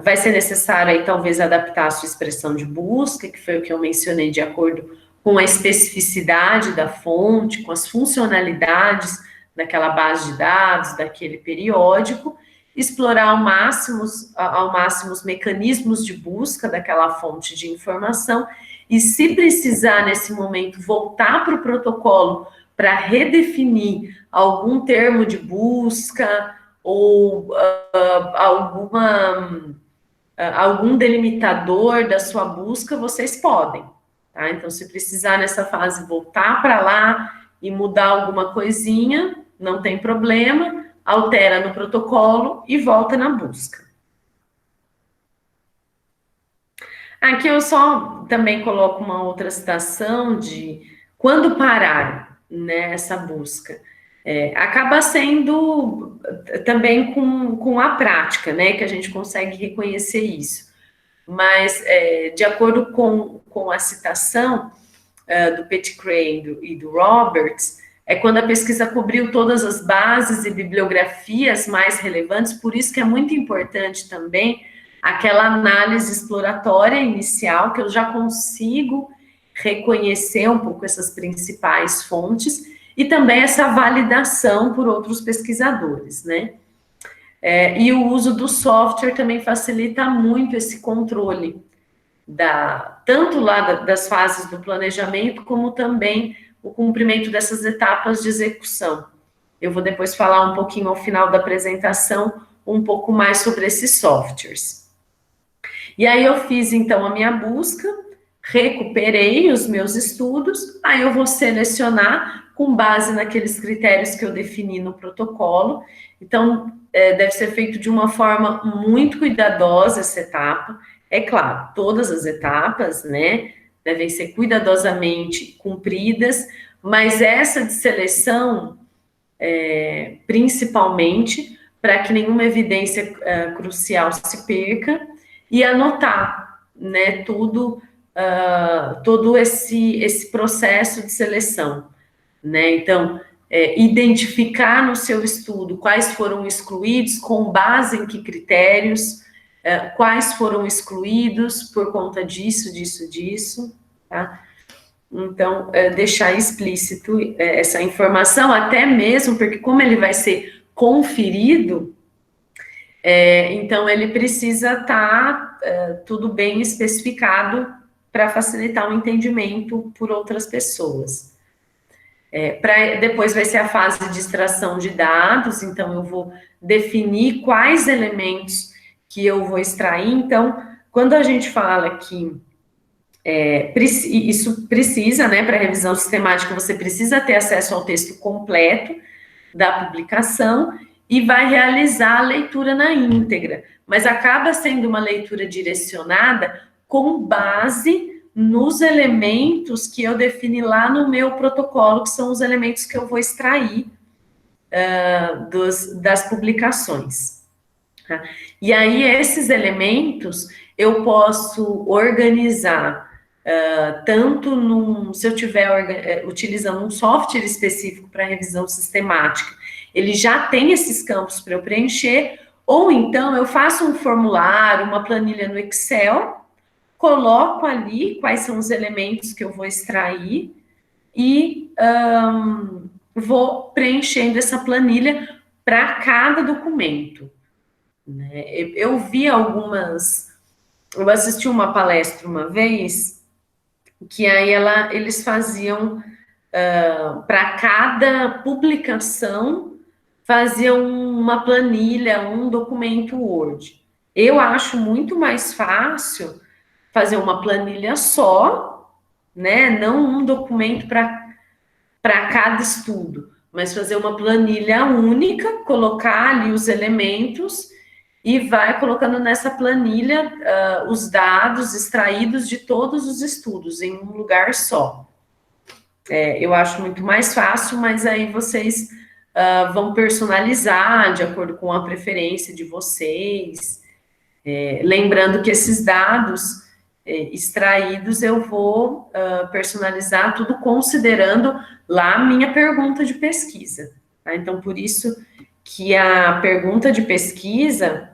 A: Vai ser necessário aí, talvez, adaptar a sua expressão de busca, que foi o que eu mencionei, de acordo com a especificidade da fonte, com as funcionalidades daquela base de dados, daquele periódico, explorar ao máximo os mecanismos de busca daquela fonte de informação, e se precisar, nesse momento, voltar para o protocolo para redefinir algum termo de busca ou algum delimitador da sua busca, vocês podem. Tá? Então, se precisar nessa fase voltar para lá e mudar alguma coisinha, não tem problema, altera no protocolo e volta na busca. Aqui eu só também coloco uma outra citação de quando parar, né, essa busca. Acaba sendo também com a prática, né, que a gente consegue reconhecer isso. Mas, de acordo com a citação do Pettigrew e do Roberts, é quando a pesquisa cobriu todas as bases e bibliografias mais relevantes, por isso que é muito importante também aquela análise exploratória inicial, que eu já consigo reconhecer um pouco essas principais fontes, e também essa validação por outros pesquisadores, né? E o uso do software também facilita muito esse controle, tanto lá das fases do planejamento, como também o cumprimento dessas etapas de execução. Eu vou depois falar um pouquinho ao final da apresentação, um pouco mais sobre esses softwares. E aí eu fiz, então, a minha busca, recuperei os meus estudos, aí eu vou selecionar com base naqueles critérios que eu defini no protocolo. Então, deve ser feito de uma forma muito cuidadosa essa etapa. É claro, todas as etapas, né, devem ser cuidadosamente cumpridas, mas essa de seleção, principalmente, para que nenhuma evidência crucial se perca, e anotar, né, todo esse processo de seleção, né? Então, identificar no seu estudo quais foram excluídos, com base em que critérios, quais foram excluídos por conta disso, tá? Então, deixar explícito essa informação, até mesmo porque, como ele vai ser conferido, então ele precisa estar tudo bem especificado para facilitar o entendimento por outras pessoas. Depois vai ser a fase de extração de dados, então eu vou definir quais elementos que eu vou extrair. Então, quando a gente fala que isso precisa, né, para revisão sistemática, você precisa ter acesso ao texto completo da publicação e vai realizar a leitura na íntegra, mas acaba sendo uma leitura direcionada com base nos elementos que eu defini lá no meu protocolo, que são os elementos que eu vou extrair das publicações. Tá? E aí, esses elementos eu posso organizar tanto se eu estiver utilizando um software específico para revisão sistemática, ele já tem esses campos para eu preencher, ou então eu faço um formulário, uma planilha no Excel, coloco ali quais são os elementos que eu vou extrair e vou preenchendo essa planilha para cada documento. Né? Eu assisti uma palestra uma vez, que aí eles faziam, para cada publicação, faziam uma planilha, um documento Word. Eu acho muito mais fácil fazer uma planilha só, né? Não um documento para cada estudo, mas fazer uma planilha única, colocar ali os elementos e vai colocando nessa planilha os dados extraídos de todos os estudos em um lugar só. Eu acho muito mais fácil, mas aí vocês vão personalizar de acordo com a preferência de vocês. Lembrando que esses dados extraídos eu vou personalizar tudo considerando lá a minha pergunta de pesquisa. Tá? Então, por isso que a pergunta de pesquisa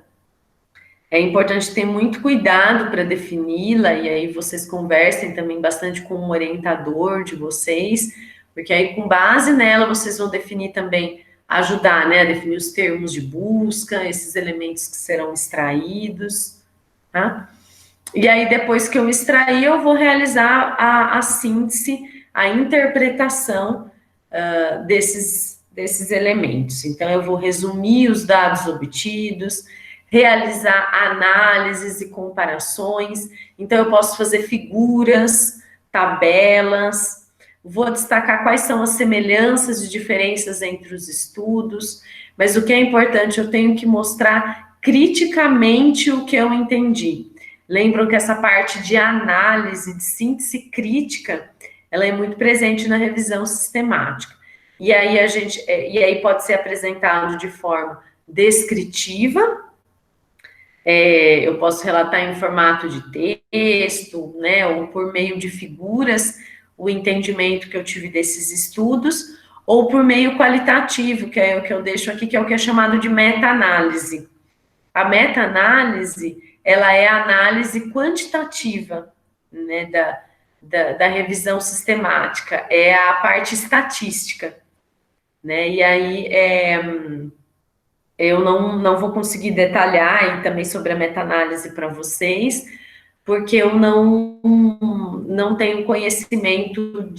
A: é importante ter muito cuidado para defini-la, e aí vocês conversem também bastante com o orientador de vocês, porque aí com base nela vocês vão definir também, ajudar, né, a definir os termos de busca, esses elementos que serão extraídos, tá? E aí depois que eu extrair, eu vou realizar a síntese, a interpretação desses elementos. Então eu vou resumir os dados obtidos, realizar análises e comparações. Então, eu posso fazer figuras, tabelas, vou destacar quais são as semelhanças e diferenças entre os estudos, mas o que é importante, eu tenho que mostrar criticamente o que eu entendi. Lembram que essa parte de análise, de síntese crítica, ela é muito presente na revisão sistemática. E aí pode ser apresentado de forma descritiva, eu posso relatar em formato de texto, né, ou por meio de figuras, o entendimento que eu tive desses estudos, ou por meio qualitativo, que é o que eu deixo aqui, que é o que é chamado de meta-análise. A meta-análise, ela é a análise quantitativa, né, da revisão sistemática, é a parte estatística, né, e aí eu não vou conseguir detalhar e também sobre a meta-análise para vocês, porque eu não tenho conhecimento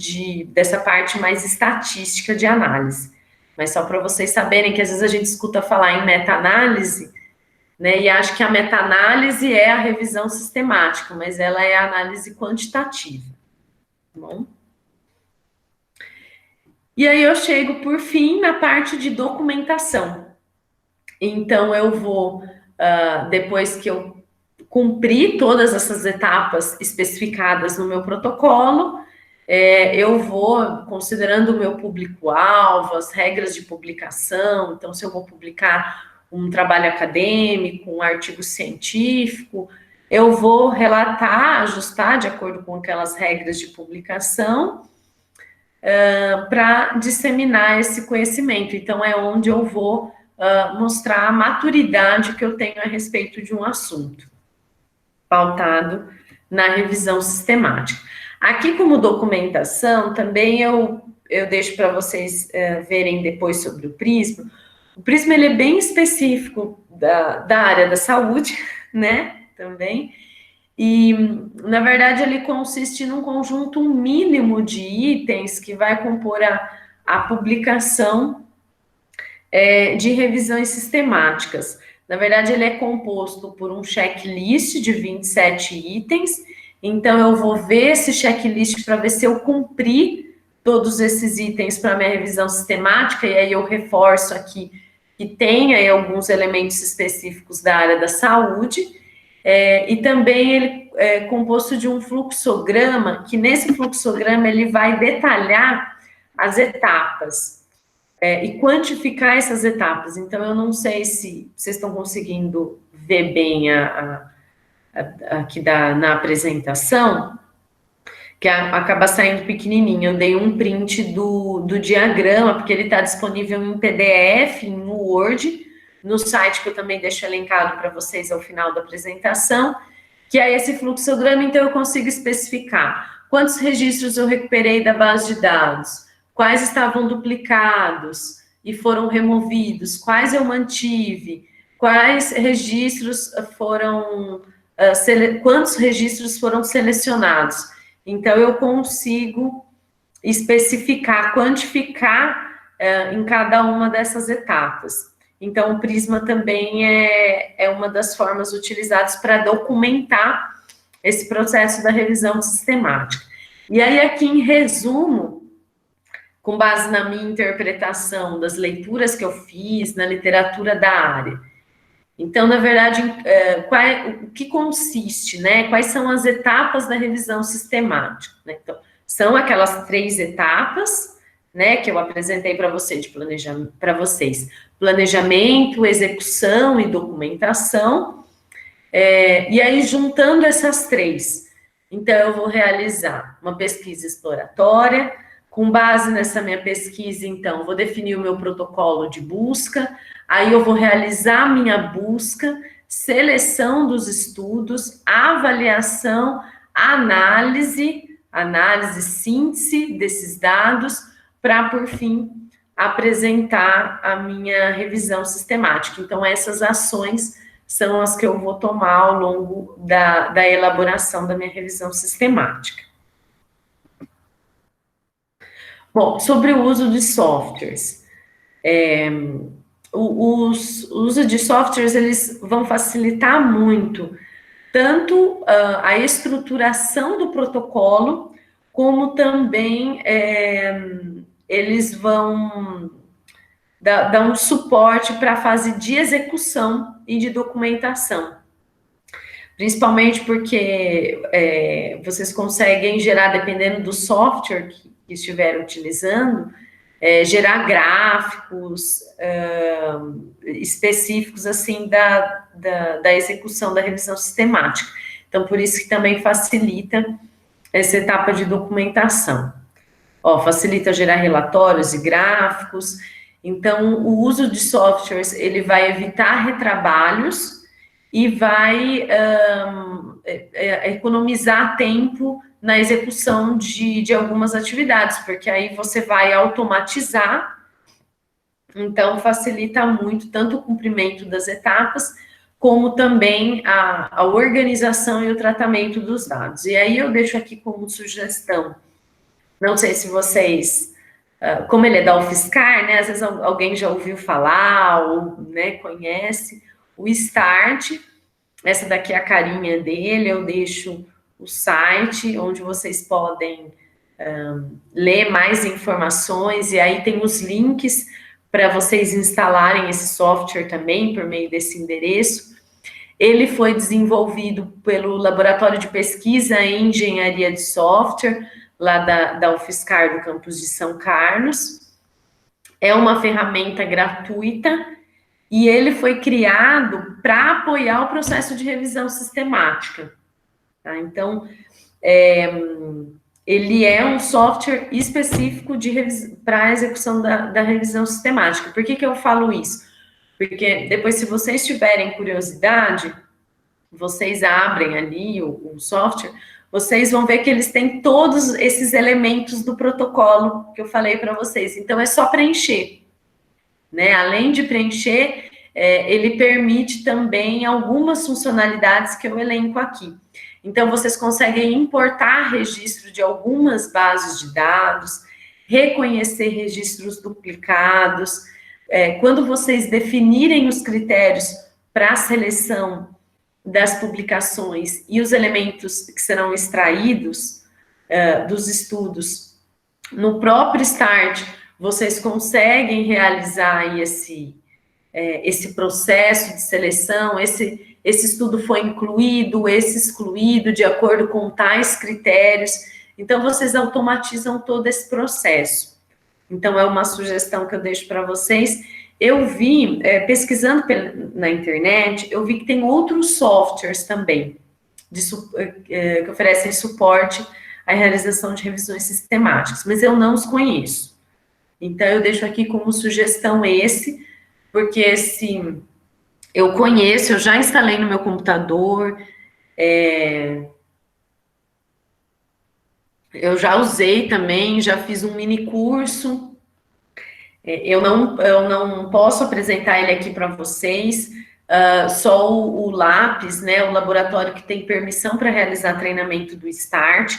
A: dessa parte mais estatística de análise. Mas só para vocês saberem que às vezes a gente escuta falar em meta-análise, né, e acha que a meta-análise é a revisão sistemática, mas ela é a análise quantitativa, tá bom? E aí eu chego, por fim, na parte de documentação. Então, eu vou, depois que eu cumprir todas essas etapas especificadas no meu protocolo, eu vou, considerando o meu público-alvo, as regras de publicação, então, se eu vou publicar um trabalho acadêmico, um artigo científico, eu vou relatar, ajustar de acordo com aquelas regras de publicação, para disseminar esse conhecimento. Então, é onde eu vou mostrar a maturidade que eu tenho a respeito de um assunto, pautado na revisão sistemática. Aqui, como documentação, também eu deixo para vocês verem depois sobre o Prisma. O Prisma, ele é bem específico da área da saúde, né, também, e, na verdade, ele consiste num conjunto mínimo de itens que vai compor a publicação de revisões sistemáticas. Na verdade, ele é composto por um checklist de 27 itens, então eu vou ver esse checklist para ver se eu cumpri todos esses itens para minha revisão sistemática, e aí eu reforço aqui que tem aí alguns elementos específicos da área da saúde, e também ele é composto de um fluxograma, que nesse fluxograma ele vai detalhar as etapas, e quantificar essas etapas. Então, eu não sei se vocês estão conseguindo ver bem aqui na apresentação, que acaba saindo pequenininho. Eu dei um print do diagrama, porque ele está disponível em PDF, em Word, no site que eu também deixo linkado para vocês ao final da apresentação, que é esse fluxograma. Então, eu consigo especificar quantos registros eu recuperei da base de dados, quais estavam duplicados e foram removidos, quais eu mantive, quais registros foram, quantos registros foram selecionados. Então, eu consigo especificar, quantificar em cada uma dessas etapas. Então, o Prisma também é uma das formas utilizadas para documentar esse processo da revisão sistemática. E aí, aqui em resumo, com base na minha interpretação das leituras que eu fiz na literatura da área, Então, na verdade, o que consiste, né? Quais são as etapas da revisão sistemática? Né? Então, são aquelas 3 etapas, né, que eu apresentei para vocês, planejamento, execução e documentação, e aí juntando essas 3, então eu vou realizar uma pesquisa exploratória, com base nessa minha pesquisa, então, vou definir o meu protocolo de busca, aí eu vou realizar a minha busca, seleção dos estudos, avaliação, análise, síntese desses dados, para, por fim, apresentar a minha revisão sistemática. Então, essas ações são as que eu vou tomar ao longo da elaboração da minha revisão sistemática. Bom, sobre o uso de softwares. O uso de softwares, eles vão facilitar muito, tanto a estruturação do protocolo, como também eles vão dar um suporte para a fase de execução e de documentação. Principalmente porque vocês conseguem gerar, dependendo do software que estiver utilizando, gerar gráficos específicos, assim, da execução da revisão sistemática. Então, por isso que também facilita essa etapa de documentação. Facilita gerar relatórios e gráficos. Então, o uso de softwares, ele vai evitar retrabalhos e vai economizar tempo na execução de algumas atividades, porque aí você vai automatizar, então facilita muito tanto o cumprimento das etapas, como também a organização e o tratamento dos dados. E aí eu deixo aqui como sugestão, não sei se vocês, como ele é da UFSCar, né, às vezes alguém já ouviu falar, ou, né, conhece, o START, essa daqui é a carinha dele, eu deixo o site, onde vocês podem ler mais informações, e aí tem os links para vocês instalarem esse software também, por meio desse endereço. Ele foi desenvolvido pelo Laboratório de Pesquisa em Engenharia de Software, lá da UFSCar do campus de São Carlos. É uma ferramenta gratuita, e ele foi criado para apoiar o processo de revisão sistemática. Tá? Então, ele é um software específico para a execução da revisão sistemática. Por que eu falo isso? Porque depois, se vocês tiverem curiosidade, vocês abrem ali o software, vocês vão ver que eles têm todos esses elementos do protocolo que eu falei para vocês. Então, é só preencher. Né? Além de preencher, ele permite também algumas funcionalidades que eu elenco aqui. Então, vocês conseguem importar registro de algumas bases de dados, reconhecer registros duplicados. Quando vocês definirem os critérios para a seleção das publicações e os elementos que serão extraídos dos estudos, no próprio START, vocês conseguem realizar aí esse processo de seleção, esse estudo foi incluído, esse excluído, de acordo com tais critérios. Então, vocês automatizam todo esse processo. Então, é uma sugestão que eu deixo para vocês. Eu vi, pesquisando na internet, eu vi que tem outros softwares também, que oferecem suporte à realização de revisões sistemáticas, mas eu não os conheço. Então, eu deixo aqui como sugestão esse, porque eu conheço, eu já instalei no meu computador, eu já usei também, já fiz um mini curso, eu não posso apresentar ele aqui para vocês, só o LAPS, né, o laboratório que tem permissão para realizar treinamento do START.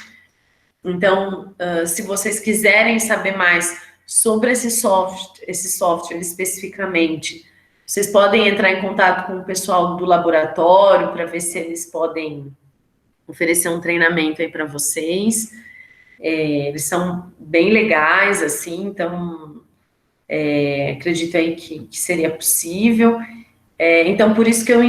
A: Então, se vocês quiserem saber mais sobre esse software especificamente, vocês podem entrar em contato com o pessoal do laboratório para ver se eles podem oferecer um treinamento aí para vocês. Eles são bem legais, assim, então acredito aí que seria possível. Então, por isso que eu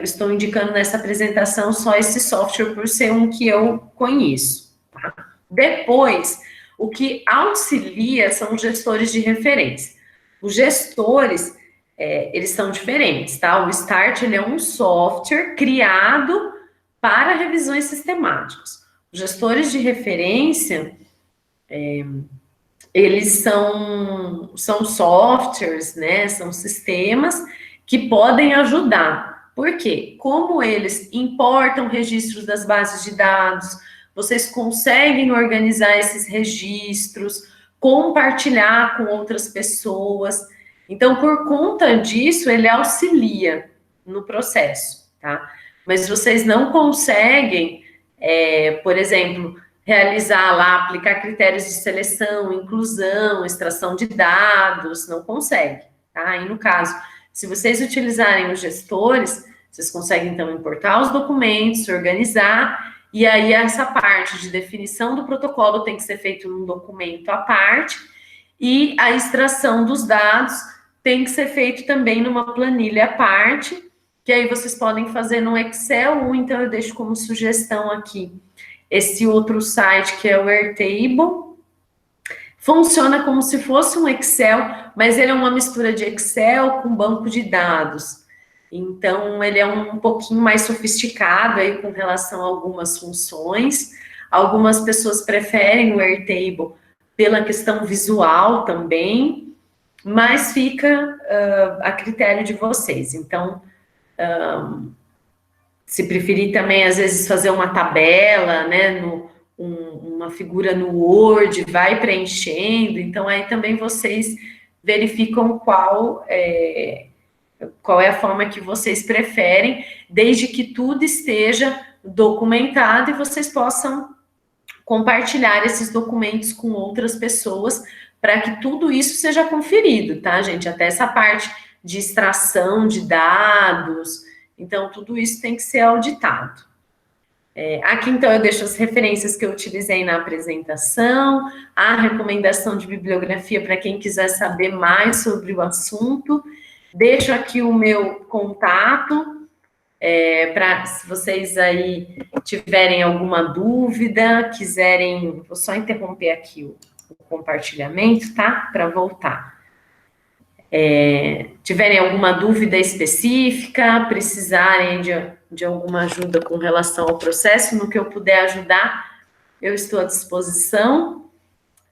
A: estou indicando nessa apresentação só esse software, por ser um que eu conheço. Tá? Depois, o que auxilia são os gestores de referência. Os gestores, eles são diferentes, tá? O Start, ele é um software criado para revisões sistemáticas. Os gestores de referência, eles são softwares, né? São sistemas que podem ajudar. Por quê? Como eles importam registros das bases de dados, vocês conseguem organizar esses registros, compartilhar com outras pessoas. Então, por conta disso, ele auxilia no processo, tá? Mas vocês não conseguem, por exemplo, realizar lá, aplicar critérios de seleção, inclusão, extração de dados, não consegue, tá? E no caso, se vocês utilizarem os gestores, vocês conseguem, então, importar os documentos, organizar, e aí essa parte de definição do protocolo tem que ser feito num documento à parte, e a extração dos dados tem que ser feito também numa planilha à parte, que aí vocês podem fazer no Excel, ou então eu deixo como sugestão aqui esse outro site, que é o Airtable. Funciona como se fosse um Excel, mas ele é uma mistura de Excel com banco de dados. Então, ele é um pouquinho mais sofisticado aí com relação a algumas funções. Algumas pessoas preferem o Airtable pela questão visual também, mas fica a critério de vocês. Então, se preferir também, às vezes, fazer uma tabela, né, uma figura no Word, vai preenchendo, então aí também vocês verificam qual é a forma que vocês preferem, desde que tudo esteja documentado e vocês possam compartilhar esses documentos com outras pessoas, para que tudo isso seja conferido, tá, gente? Até essa parte de extração de dados, então tudo isso tem que ser auditado. Aqui, então, eu deixo as referências que eu utilizei na apresentação, a recomendação de bibliografia para quem quiser saber mais sobre o assunto. Deixo aqui o meu contato, para se vocês aí tiverem alguma dúvida, quiserem... Vou só interromper aqui o compartilhamento, tá? Para voltar. Tiverem alguma dúvida específica, precisarem de alguma ajuda com relação ao processo, no que eu puder ajudar, eu estou à disposição.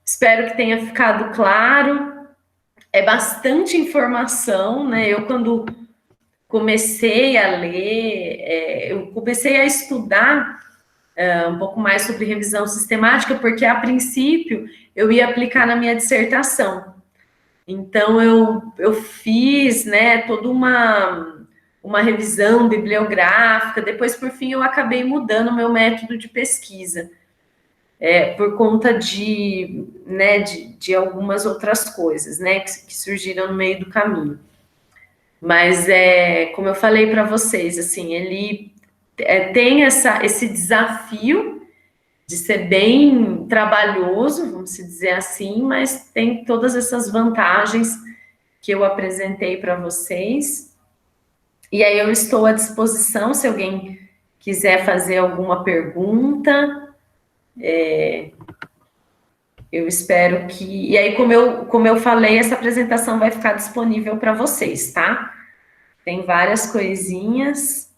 A: Espero que tenha ficado claro. É bastante informação, né? Eu, quando comecei a ler, eu comecei a estudar um pouco mais sobre revisão sistemática, porque, a princípio, eu ia aplicar na minha dissertação. Então, eu fiz, né, toda uma revisão bibliográfica. Depois, por fim, eu acabei mudando o meu método de pesquisa, por conta de algumas outras coisas, né, que surgiram no meio do caminho. Mas, como eu falei para vocês, assim, ele tem esse desafio de ser bem trabalhoso, vamos dizer assim, mas tem todas essas vantagens que eu apresentei para vocês. E aí eu estou à disposição, se alguém quiser fazer alguma pergunta, eu espero que... E aí, como eu falei, essa apresentação vai ficar disponível para vocês, tá? Tem várias coisinhas.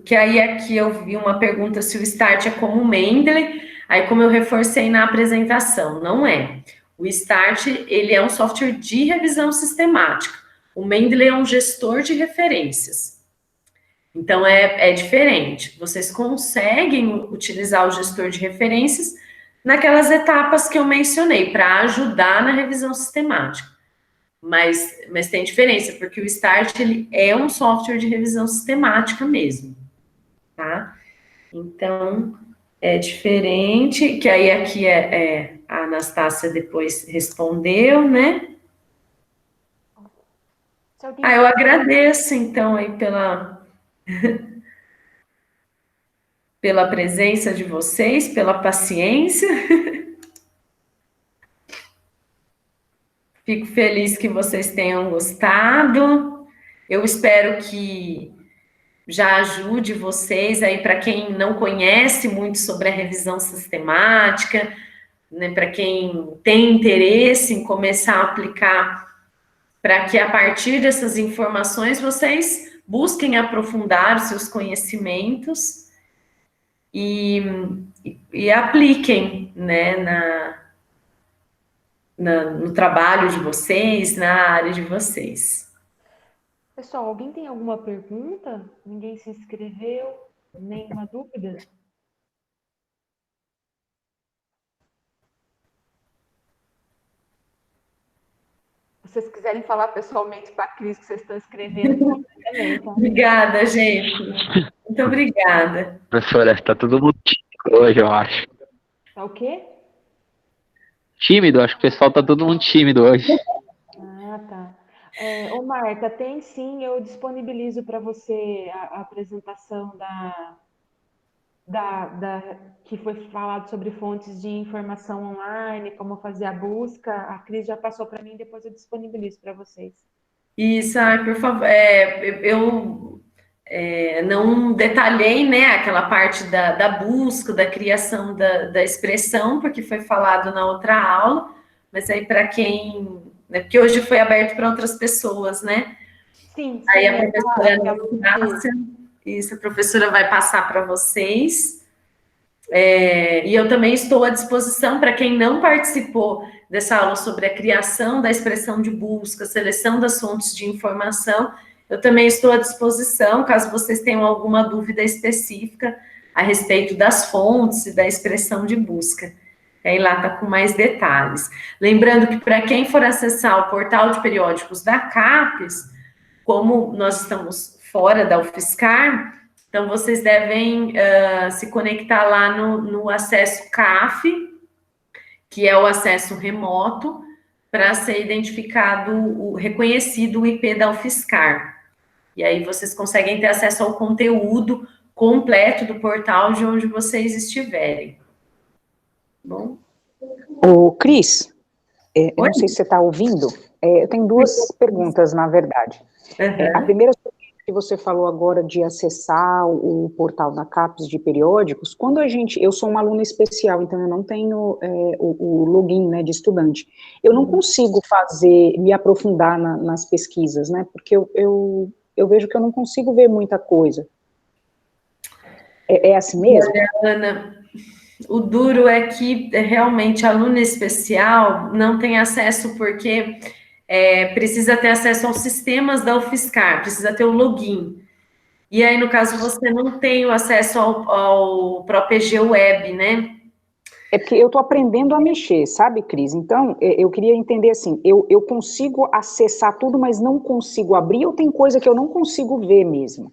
A: Que aí aqui eu vi uma pergunta se o Start é como o Mendeley, aí como eu reforcei na apresentação, não é. O Start, ele é um software de revisão sistemática. O Mendeley é um gestor de referências. Então, é diferente. Vocês conseguem utilizar o gestor de referências naquelas etapas que eu mencionei, para ajudar na revisão sistemática. Mas tem diferença, porque o Start, ele é um software de revisão sistemática mesmo, tá? Então, é diferente, que aí aqui a Anastácia depois respondeu, né? Eu agradeço, então, aí pela presença de vocês, pela paciência. Fico feliz que vocês tenham gostado. Eu espero que já ajude vocês aí, para quem não conhece muito sobre a revisão sistemática, né, para quem tem interesse em começar a aplicar, para que a partir dessas informações vocês busquem aprofundar os seus conhecimentos e apliquem, né, no trabalho de vocês, na área de vocês.
B: Pessoal, alguém tem alguma pergunta? Ninguém se inscreveu? Nenhuma dúvida? Se vocês quiserem falar pessoalmente para a Cris que vocês estão escrevendo, também, tá?
A: Obrigada, gente. Muito obrigada.
F: Professora, está todo mundo tímido hoje, eu acho.
B: Tá o quê?
F: Tímido, acho que o pessoal tá todo mundo tímido hoje.
B: Ah, tá. Ô, Marta, tem sim, eu disponibilizo para você a apresentação que foi falado sobre fontes de informação online, como fazer a busca. A Cris já passou para mim, depois eu disponibilizo para vocês.
A: Isso, por favor. Eu não detalhei, né, aquela parte da busca, da criação da expressão, porque foi falado na outra aula, mas aí para quem... Né, porque hoje foi aberto para outras pessoas, né?
B: Sim.
A: Aí a professora a professora vai passar para vocês. E eu também estou à disposição para quem não participou dessa aula sobre a criação da expressão de busca, seleção das fontes de informação. Eu também estou à disposição, caso vocês tenham alguma dúvida específica a respeito das fontes e da expressão de busca. Aí lá está com mais detalhes. Lembrando que para quem for acessar o portal de periódicos da CAPES, como nós estamos fora da UFSCar, então vocês devem se conectar lá no acesso CAF, que é o acesso remoto, para ser identificado, reconhecido o IP da UFSCar. E aí vocês conseguem ter acesso ao conteúdo completo do portal de onde vocês estiverem. Bom?
G: Ô, Cris, eu não sei se você está ouvindo, eu tenho duas perguntas, na verdade.
A: Uhum.
G: A primeira que você falou agora de acessar o portal da CAPES de periódicos, quando eu sou uma aluna especial, então eu não tenho o login, né, de estudante, eu não consigo me aprofundar nas pesquisas, né, porque eu vejo que eu não consigo ver muita coisa. É assim mesmo?
A: Olha, Ana, o duro é que realmente a aluna especial não tem acesso porque precisa ter acesso aos sistemas da UFSCar, precisa ter o login. E aí, no caso, você não tem o acesso ao próprio EG Web, né?
G: É porque eu estou aprendendo a mexer, sabe, Cris? Então, eu queria entender assim, eu consigo acessar tudo, mas não consigo abrir, ou tem coisa que eu não consigo ver mesmo?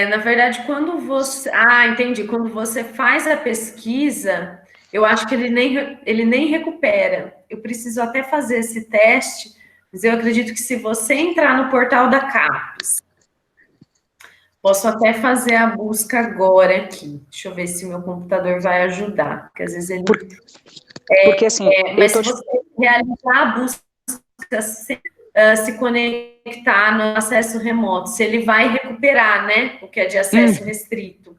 A: Na verdade, quando você... entendi. Quando você faz a pesquisa, eu acho que ele nem recupera. Eu preciso até fazer esse teste, mas eu acredito que se você entrar no portal da CAPES, posso até fazer a busca agora aqui. Deixa eu ver se o meu computador vai ajudar, porque às vezes ele...
G: Porque assim...
A: mas se você realizar a busca se conectar no acesso remoto, se ele vai recuperar, né, o que é de acesso restrito.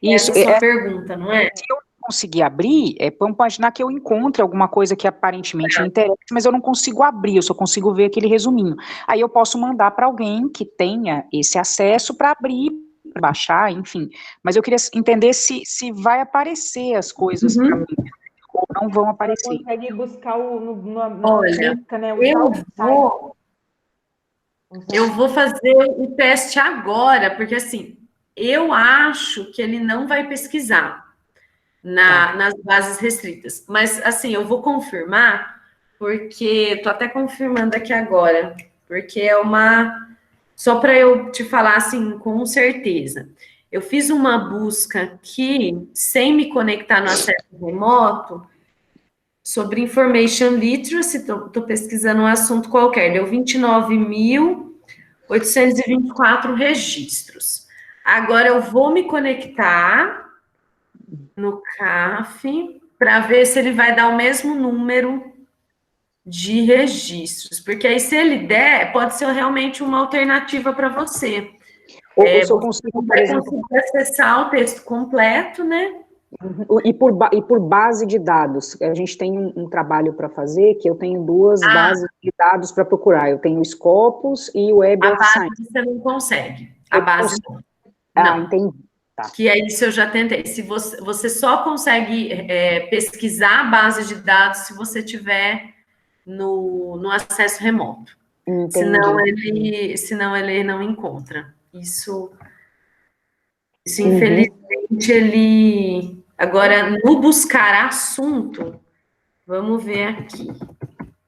G: Isso,
A: essa é a sua pergunta, não é?
G: Se eu conseguir abrir, vamos imaginar que eu encontre alguma coisa que aparentemente me interessa, mas eu não consigo abrir, eu só consigo ver aquele resuminho. Aí eu posso mandar para alguém que tenha esse acesso para abrir, para baixar, enfim. Mas eu queria entender se vai aparecer as coisas para mim, ou não vão aparecer.
B: Você consegue buscar
A: Olha,
B: busca, né?
A: Eu vou fazer o teste agora, porque assim, eu acho que ele não vai pesquisar nas bases restritas. Mas assim, eu vou confirmar, porque estou até confirmando aqui agora, porque só para eu te falar assim com certeza. Eu fiz uma busca aqui, sem me conectar no acesso remoto, sobre Information Literacy, estou pesquisando um assunto qualquer, deu 29.824 registros. Agora eu vou me conectar no CAF, para ver se ele vai dar o mesmo número de registros, porque aí se ele der, pode ser realmente uma alternativa para você.
G: Ou se eu
A: Você
G: consigo, por
A: vai
G: exemplo,
A: conseguir acessar o texto completo, né?
G: e por base de dados. A gente tem um trabalho para fazer, que eu tenho duas bases de dados para procurar. Eu tenho o Scopus e o Web
A: A
G: of
A: base
G: Science.
A: você não consegue. A base não.
G: Ah,
A: Não.
G: entendi. Tá.
A: Que é isso eu já tentei. Se você só consegue pesquisar a base de dados se você tiver no acesso remoto.
G: Entendi.
A: Senão ele não encontra. Isso infelizmente, ele... Agora, no buscar assunto, vamos ver aqui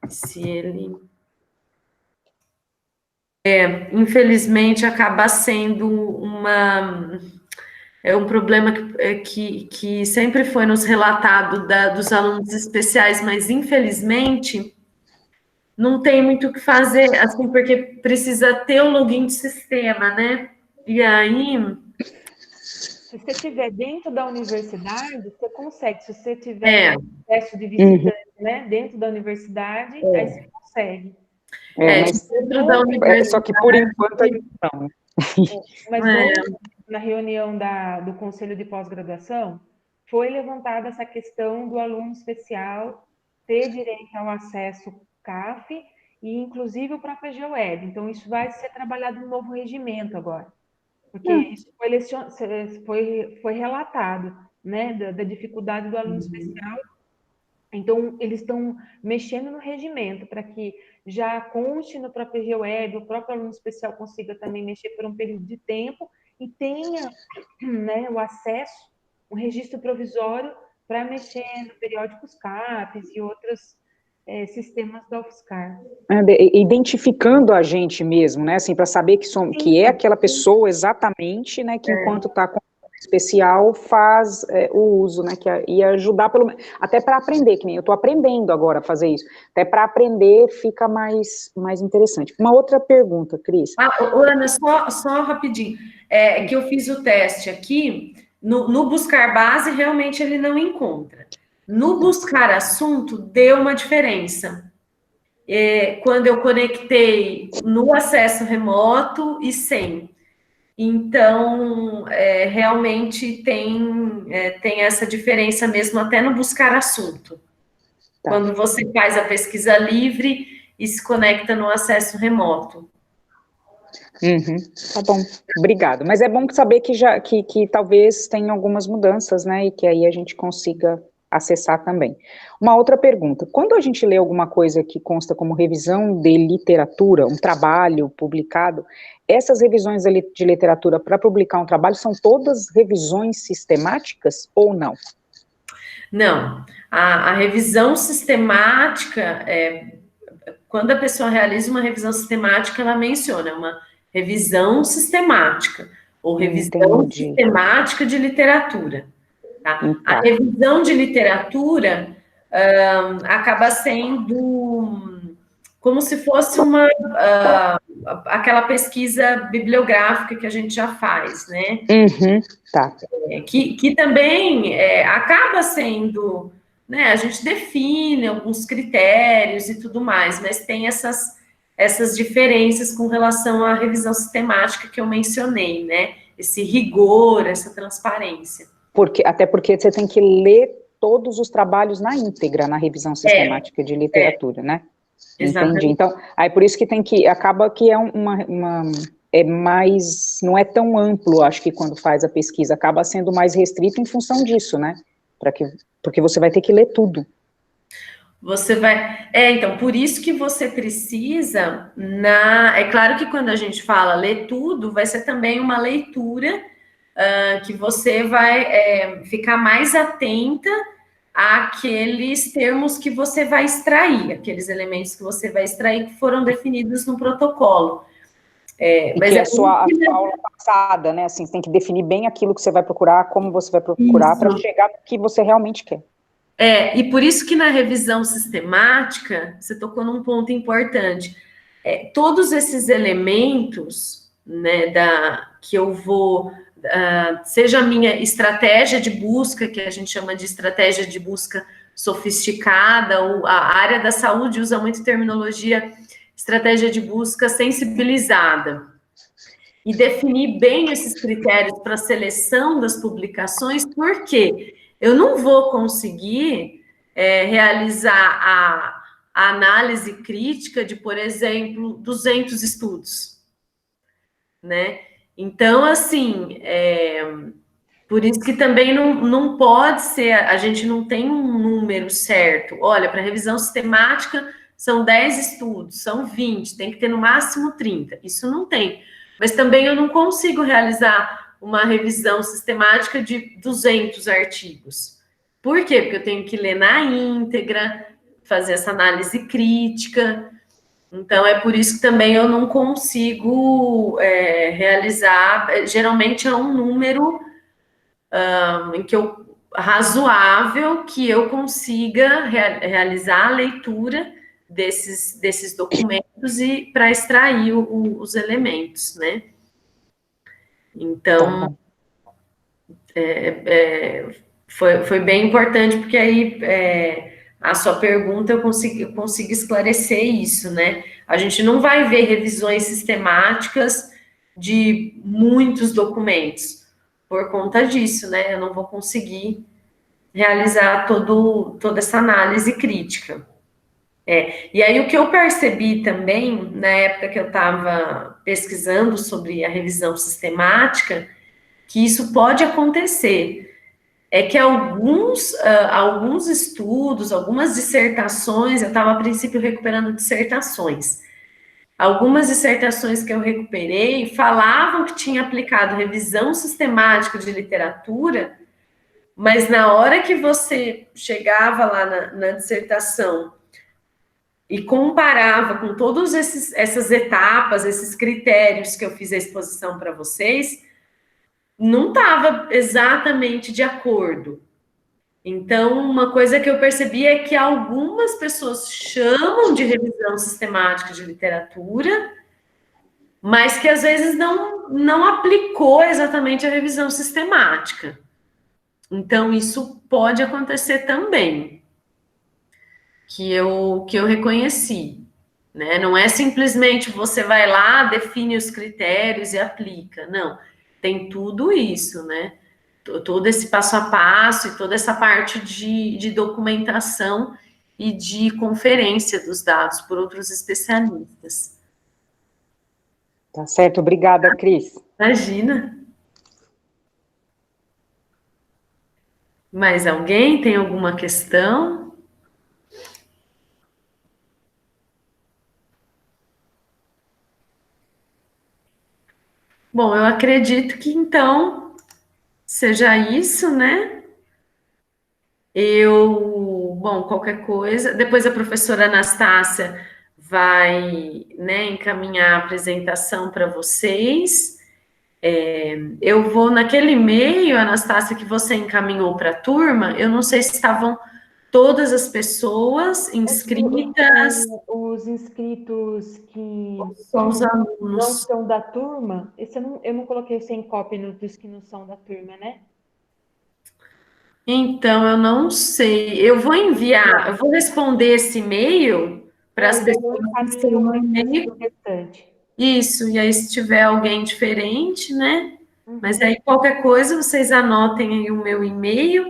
A: se ele... infelizmente, acaba sendo um problema que sempre foi nos relatado dos alunos especiais, mas, infelizmente, não tem muito o que fazer, assim, porque precisa ter o login de sistema, né? E aí...
B: Se você estiver dentro da universidade, você consegue. Se você tiver acesso de visitante, né, dentro da universidade, aí você consegue.
G: Mas
A: dentro da universidade...
G: só que por enquanto ainda não.
B: Mas ontem, na reunião do Conselho de Pós-Graduação, foi levantada essa questão do aluno especial ter direito ao acesso CAF e, inclusive, o próprio GeoWeb. Então, isso vai ser trabalhado no novo regimento agora. Porque isso foi relatado, né, da dificuldade do aluno especial. Então, eles estão mexendo no regimento para que já conste no próprio GeoWeb, o próprio aluno especial consiga também mexer por um período de tempo e tenha, né, o acesso, um registro provisório para mexer no periódicos CAPES e outros sistemas da UFSCar.
G: Identificando a gente mesmo, né, assim, para saber que é aquela pessoa exatamente, né, que enquanto está com especial faz o uso, né, e ajudar até para aprender, que nem eu estou aprendendo agora a fazer isso, até para aprender fica mais interessante. Uma outra pergunta, Cris.
A: Ana, só rapidinho, que eu fiz o teste aqui, no buscar base, realmente ele não encontra. No buscar assunto, deu uma diferença. Quando eu conectei no acesso remoto e sem. Então, realmente tem essa diferença mesmo, até no buscar assunto. Tá. Quando você faz a pesquisa livre e se conecta no acesso remoto.
G: Tá bom, obrigado. Mas é bom saber que talvez tenha algumas mudanças, né, e que aí a gente consiga acessar também. Uma outra pergunta, quando a gente lê alguma coisa que consta como revisão de literatura, um trabalho publicado, essas revisões de literatura para publicar um trabalho são todas revisões sistemáticas ou não?
A: Não, a revisão sistemática, quando a pessoa realiza uma revisão sistemática, ela menciona uma revisão sistemática, ou revisão sistemática de literatura. Tá? A revisão de literatura acaba sendo como se fosse aquela pesquisa bibliográfica que a gente já faz, né?
G: Tá.
A: Que também acaba sendo, né? A gente define alguns critérios e tudo mais, mas tem essas diferenças com relação à revisão sistemática que eu mencionei, né? Esse rigor, essa transparência.
G: Até porque você tem que ler todos os trabalhos na íntegra, na revisão sistemática de literatura, né?
A: Exatamente.
G: Entendi. Então, aí por isso que acaba que mais, não é tão amplo, acho que quando faz a pesquisa, acaba sendo mais restrito em função disso, né? Porque você vai ter que ler tudo.
A: Você vai... então, por isso que você precisa, é claro que quando a gente fala ler tudo, vai ser também uma leitura que você vai ficar mais atenta àqueles termos que você vai extrair, aqueles elementos que você vai extrair que foram definidos no protocolo.
G: Mas a sua aula passada, né, assim, você tem que definir bem aquilo que você vai procurar, como você vai procurar, para chegar no que você realmente quer.
A: E por isso que na revisão sistemática, você tocou num ponto importante, todos esses elementos, né, que eu vou seja a minha estratégia de busca, que a gente chama de estratégia de busca sofisticada, ou a área da saúde usa muito terminologia, estratégia de busca sensibilizada. E definir bem esses critérios para a seleção das publicações, porque eu não vou conseguir realizar a análise crítica de, por exemplo, 200 estudos, né? Então, assim, por isso que também não pode ser, a gente não tem um número certo. Olha, para revisão sistemática são 10 estudos, são 20, tem que ter no máximo 30. Isso não tem. Mas também eu não consigo realizar uma revisão sistemática de 200 artigos. Por quê? Porque eu tenho que ler na íntegra, fazer essa análise crítica. Então, é por isso que também eu não consigo realizar. Geralmente é um número em que razoável que eu consiga realizar a leitura desses documentos e para extrair os elementos, né? Então, foi bem importante, porque aí a sua pergunta eu consigo esclarecer isso, né? A gente não vai ver revisões sistemáticas de muitos documentos por conta disso, né? Eu não vou conseguir realizar toda essa análise crítica. E aí o que eu percebi também, na época que eu estava pesquisando sobre a revisão sistemática, que isso pode acontecer, é que alguns estudos, algumas dissertações, eu estava a princípio recuperando dissertações, algumas dissertações que eu recuperei falavam que tinha aplicado revisão sistemática de literatura, mas na hora que você chegava lá na dissertação e comparava com todas essas etapas, esses critérios que eu fiz a exposição para vocês, não estava exatamente de acordo. Então, uma coisa que eu percebi é que algumas pessoas chamam de revisão sistemática de literatura, mas que às vezes não aplicou exatamente a revisão sistemática. Então, isso pode acontecer também, que eu reconheci, né? Não é simplesmente você vai lá, define os critérios e aplica, não. Tem tudo isso, né? Todo esse passo a passo e toda essa parte de documentação e de conferência dos dados por outros especialistas.
G: Tá certo, obrigada, Cris.
A: Imagina. Mais alguém tem alguma questão? Bom, eu acredito que então seja isso, né? Bom, qualquer coisa. Depois a professora Anastácia vai, né, encaminhar a apresentação para vocês. Eu vou naquele e-mail, Anastácia, que você encaminhou para a turma. Eu não sei se estavam todas as pessoas inscritas.
B: Os inscritos que
A: São os
B: não
A: alunos.
B: são da turma, eu não coloquei sem cópia dos que não são da turma, né?
A: Então, eu não sei. Eu vou enviar, eu vou responder esse e-mail para as pessoas que estão no e-mail. Isso, e aí se tiver alguém diferente, né? Mas aí qualquer coisa, vocês anotem aí o meu e-mail,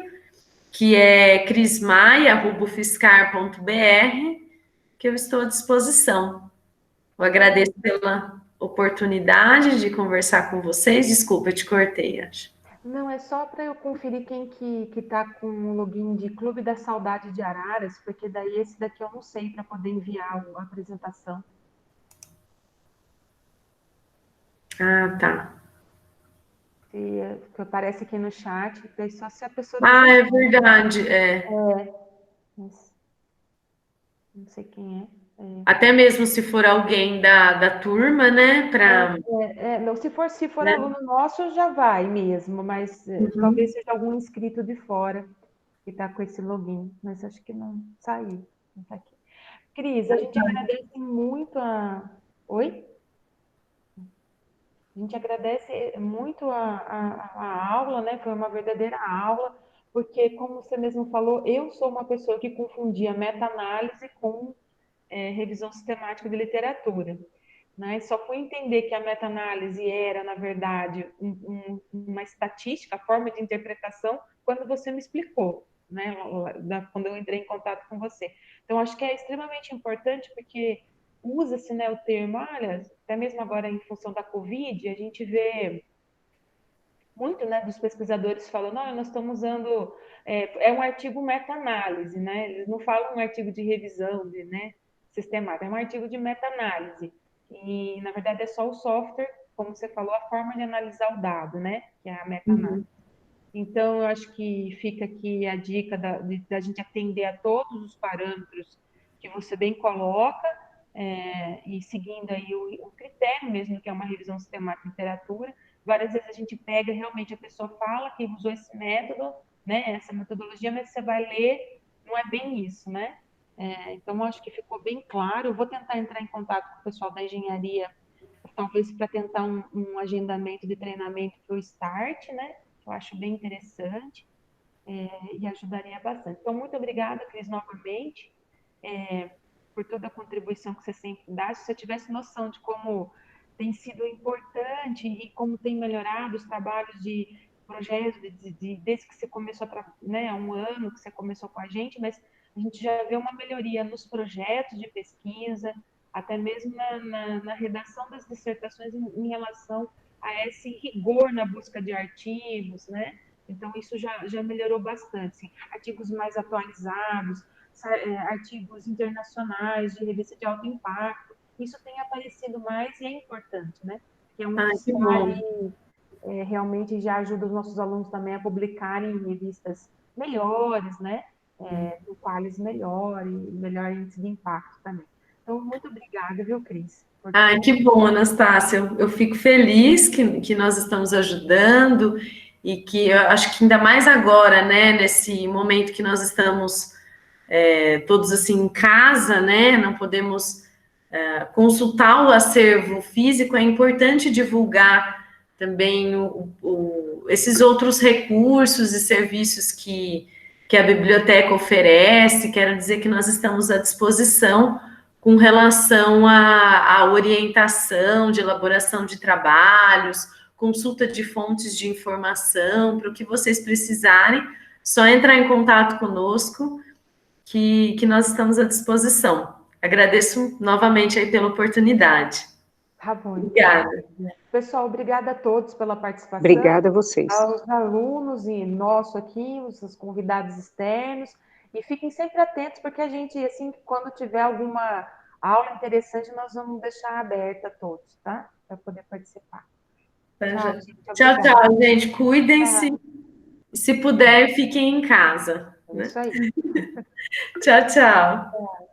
A: que é crismaia@fiscar.br, que eu estou à disposição. Eu agradeço pela oportunidade de conversar com vocês. Desculpa, eu te cortei, acho.
B: Não, é só para eu conferir quem que tá com o login de Clube da Saudade de Araras, porque daí esse daqui eu não sei para poder enviar a apresentação.
A: Ah, tá.
B: Que aparece aqui no chat, daí só se a pessoa...
A: Ah, é verdade,
B: Mas não sei quem é.
A: Até mesmo se for alguém da turma, né?
B: Não, se for
A: né?
B: aluno nosso, já vai mesmo, mas talvez seja algum inscrito de fora que está com esse login, mas acho que não saiu. Não tá aqui. Cris, a gente agradece muito a... Oi? A gente agradece muito a aula, né? Foi uma verdadeira aula, porque, como você mesmo falou, eu sou uma pessoa que confundia meta-análise com revisão sistemática de literatura. Né? Só fui entender que a meta-análise era, na verdade, uma estatística, forma de interpretação, quando você me explicou, né? Quando eu entrei em contato com você. Então, acho que é extremamente importante, porque usa-se, né, o termo, olha, até mesmo agora em função da Covid, a gente vê muito, né, dos pesquisadores falando, não, nós estamos usando, um artigo meta-análise, né? Eles não falam um artigo de revisão, né, sistemática, é um artigo de meta-análise. E, na verdade, é só o software, como você falou, a forma de analisar o dado, né, que é a meta-análise. Então, eu acho que fica aqui a dica da gente atender a todos os parâmetros que você bem coloca, e seguindo aí o critério mesmo, que é uma revisão sistemática de literatura. Várias vezes a gente pega, realmente a pessoa fala que usou esse método, né, essa metodologia, mas você vai ler, não é bem isso, né? Então, eu acho que ficou bem claro. Eu vou tentar entrar em contato com o pessoal da engenharia, talvez para tentar um agendamento de treinamento para o START, né? Eu acho bem interessante, e ajudaria bastante. Então, muito obrigada, Cris, novamente, por toda a contribuição que você sempre dá. Se você tivesse noção de como tem sido importante e como tem melhorado os trabalhos de projetos, desde que você começou, né, há um ano que você começou com a gente, mas a gente já vê uma melhoria nos projetos de pesquisa, até mesmo na redação das dissertações em relação a esse rigor na busca de artigos, né? Então, isso já melhorou bastante. Assim, artigos mais atualizados, artigos internacionais de revista de alto impacto, isso tem aparecido mais e é importante, né? Que é um que realmente já ajuda os nossos alunos também a publicarem em revistas melhores, né? Com quales melhor e melhor índice de impacto também. Então, muito obrigada, viu, Cris?
A: Ai, que bom, Anastácia. Eu fico feliz que nós estamos ajudando e que eu acho que ainda mais agora, né, nesse momento que nós estamos todos assim em casa, né, não podemos consultar o acervo físico, é importante divulgar também esses outros recursos e serviços que a biblioteca oferece. Quero dizer que nós estamos à disposição com relação à orientação de elaboração de trabalhos, consulta de fontes de informação, para o que vocês precisarem, só entrar em contato conosco, que nós estamos à disposição. Agradeço novamente aí pela oportunidade.
B: Tá bom.
A: Obrigada.
B: Pessoal, obrigada a todos pela participação.
G: Obrigada a vocês.
B: Aos alunos e nosso aqui, os convidados externos. E fiquem sempre atentos, porque a gente, assim, quando tiver alguma aula interessante, nós vamos deixar aberta a todos, tá? Para poder participar.
A: Tchau, gente. Tchau, gente. Cuidem-se. Se puder, fiquem em casa.
B: Isso aí.
A: Tchau, tchau.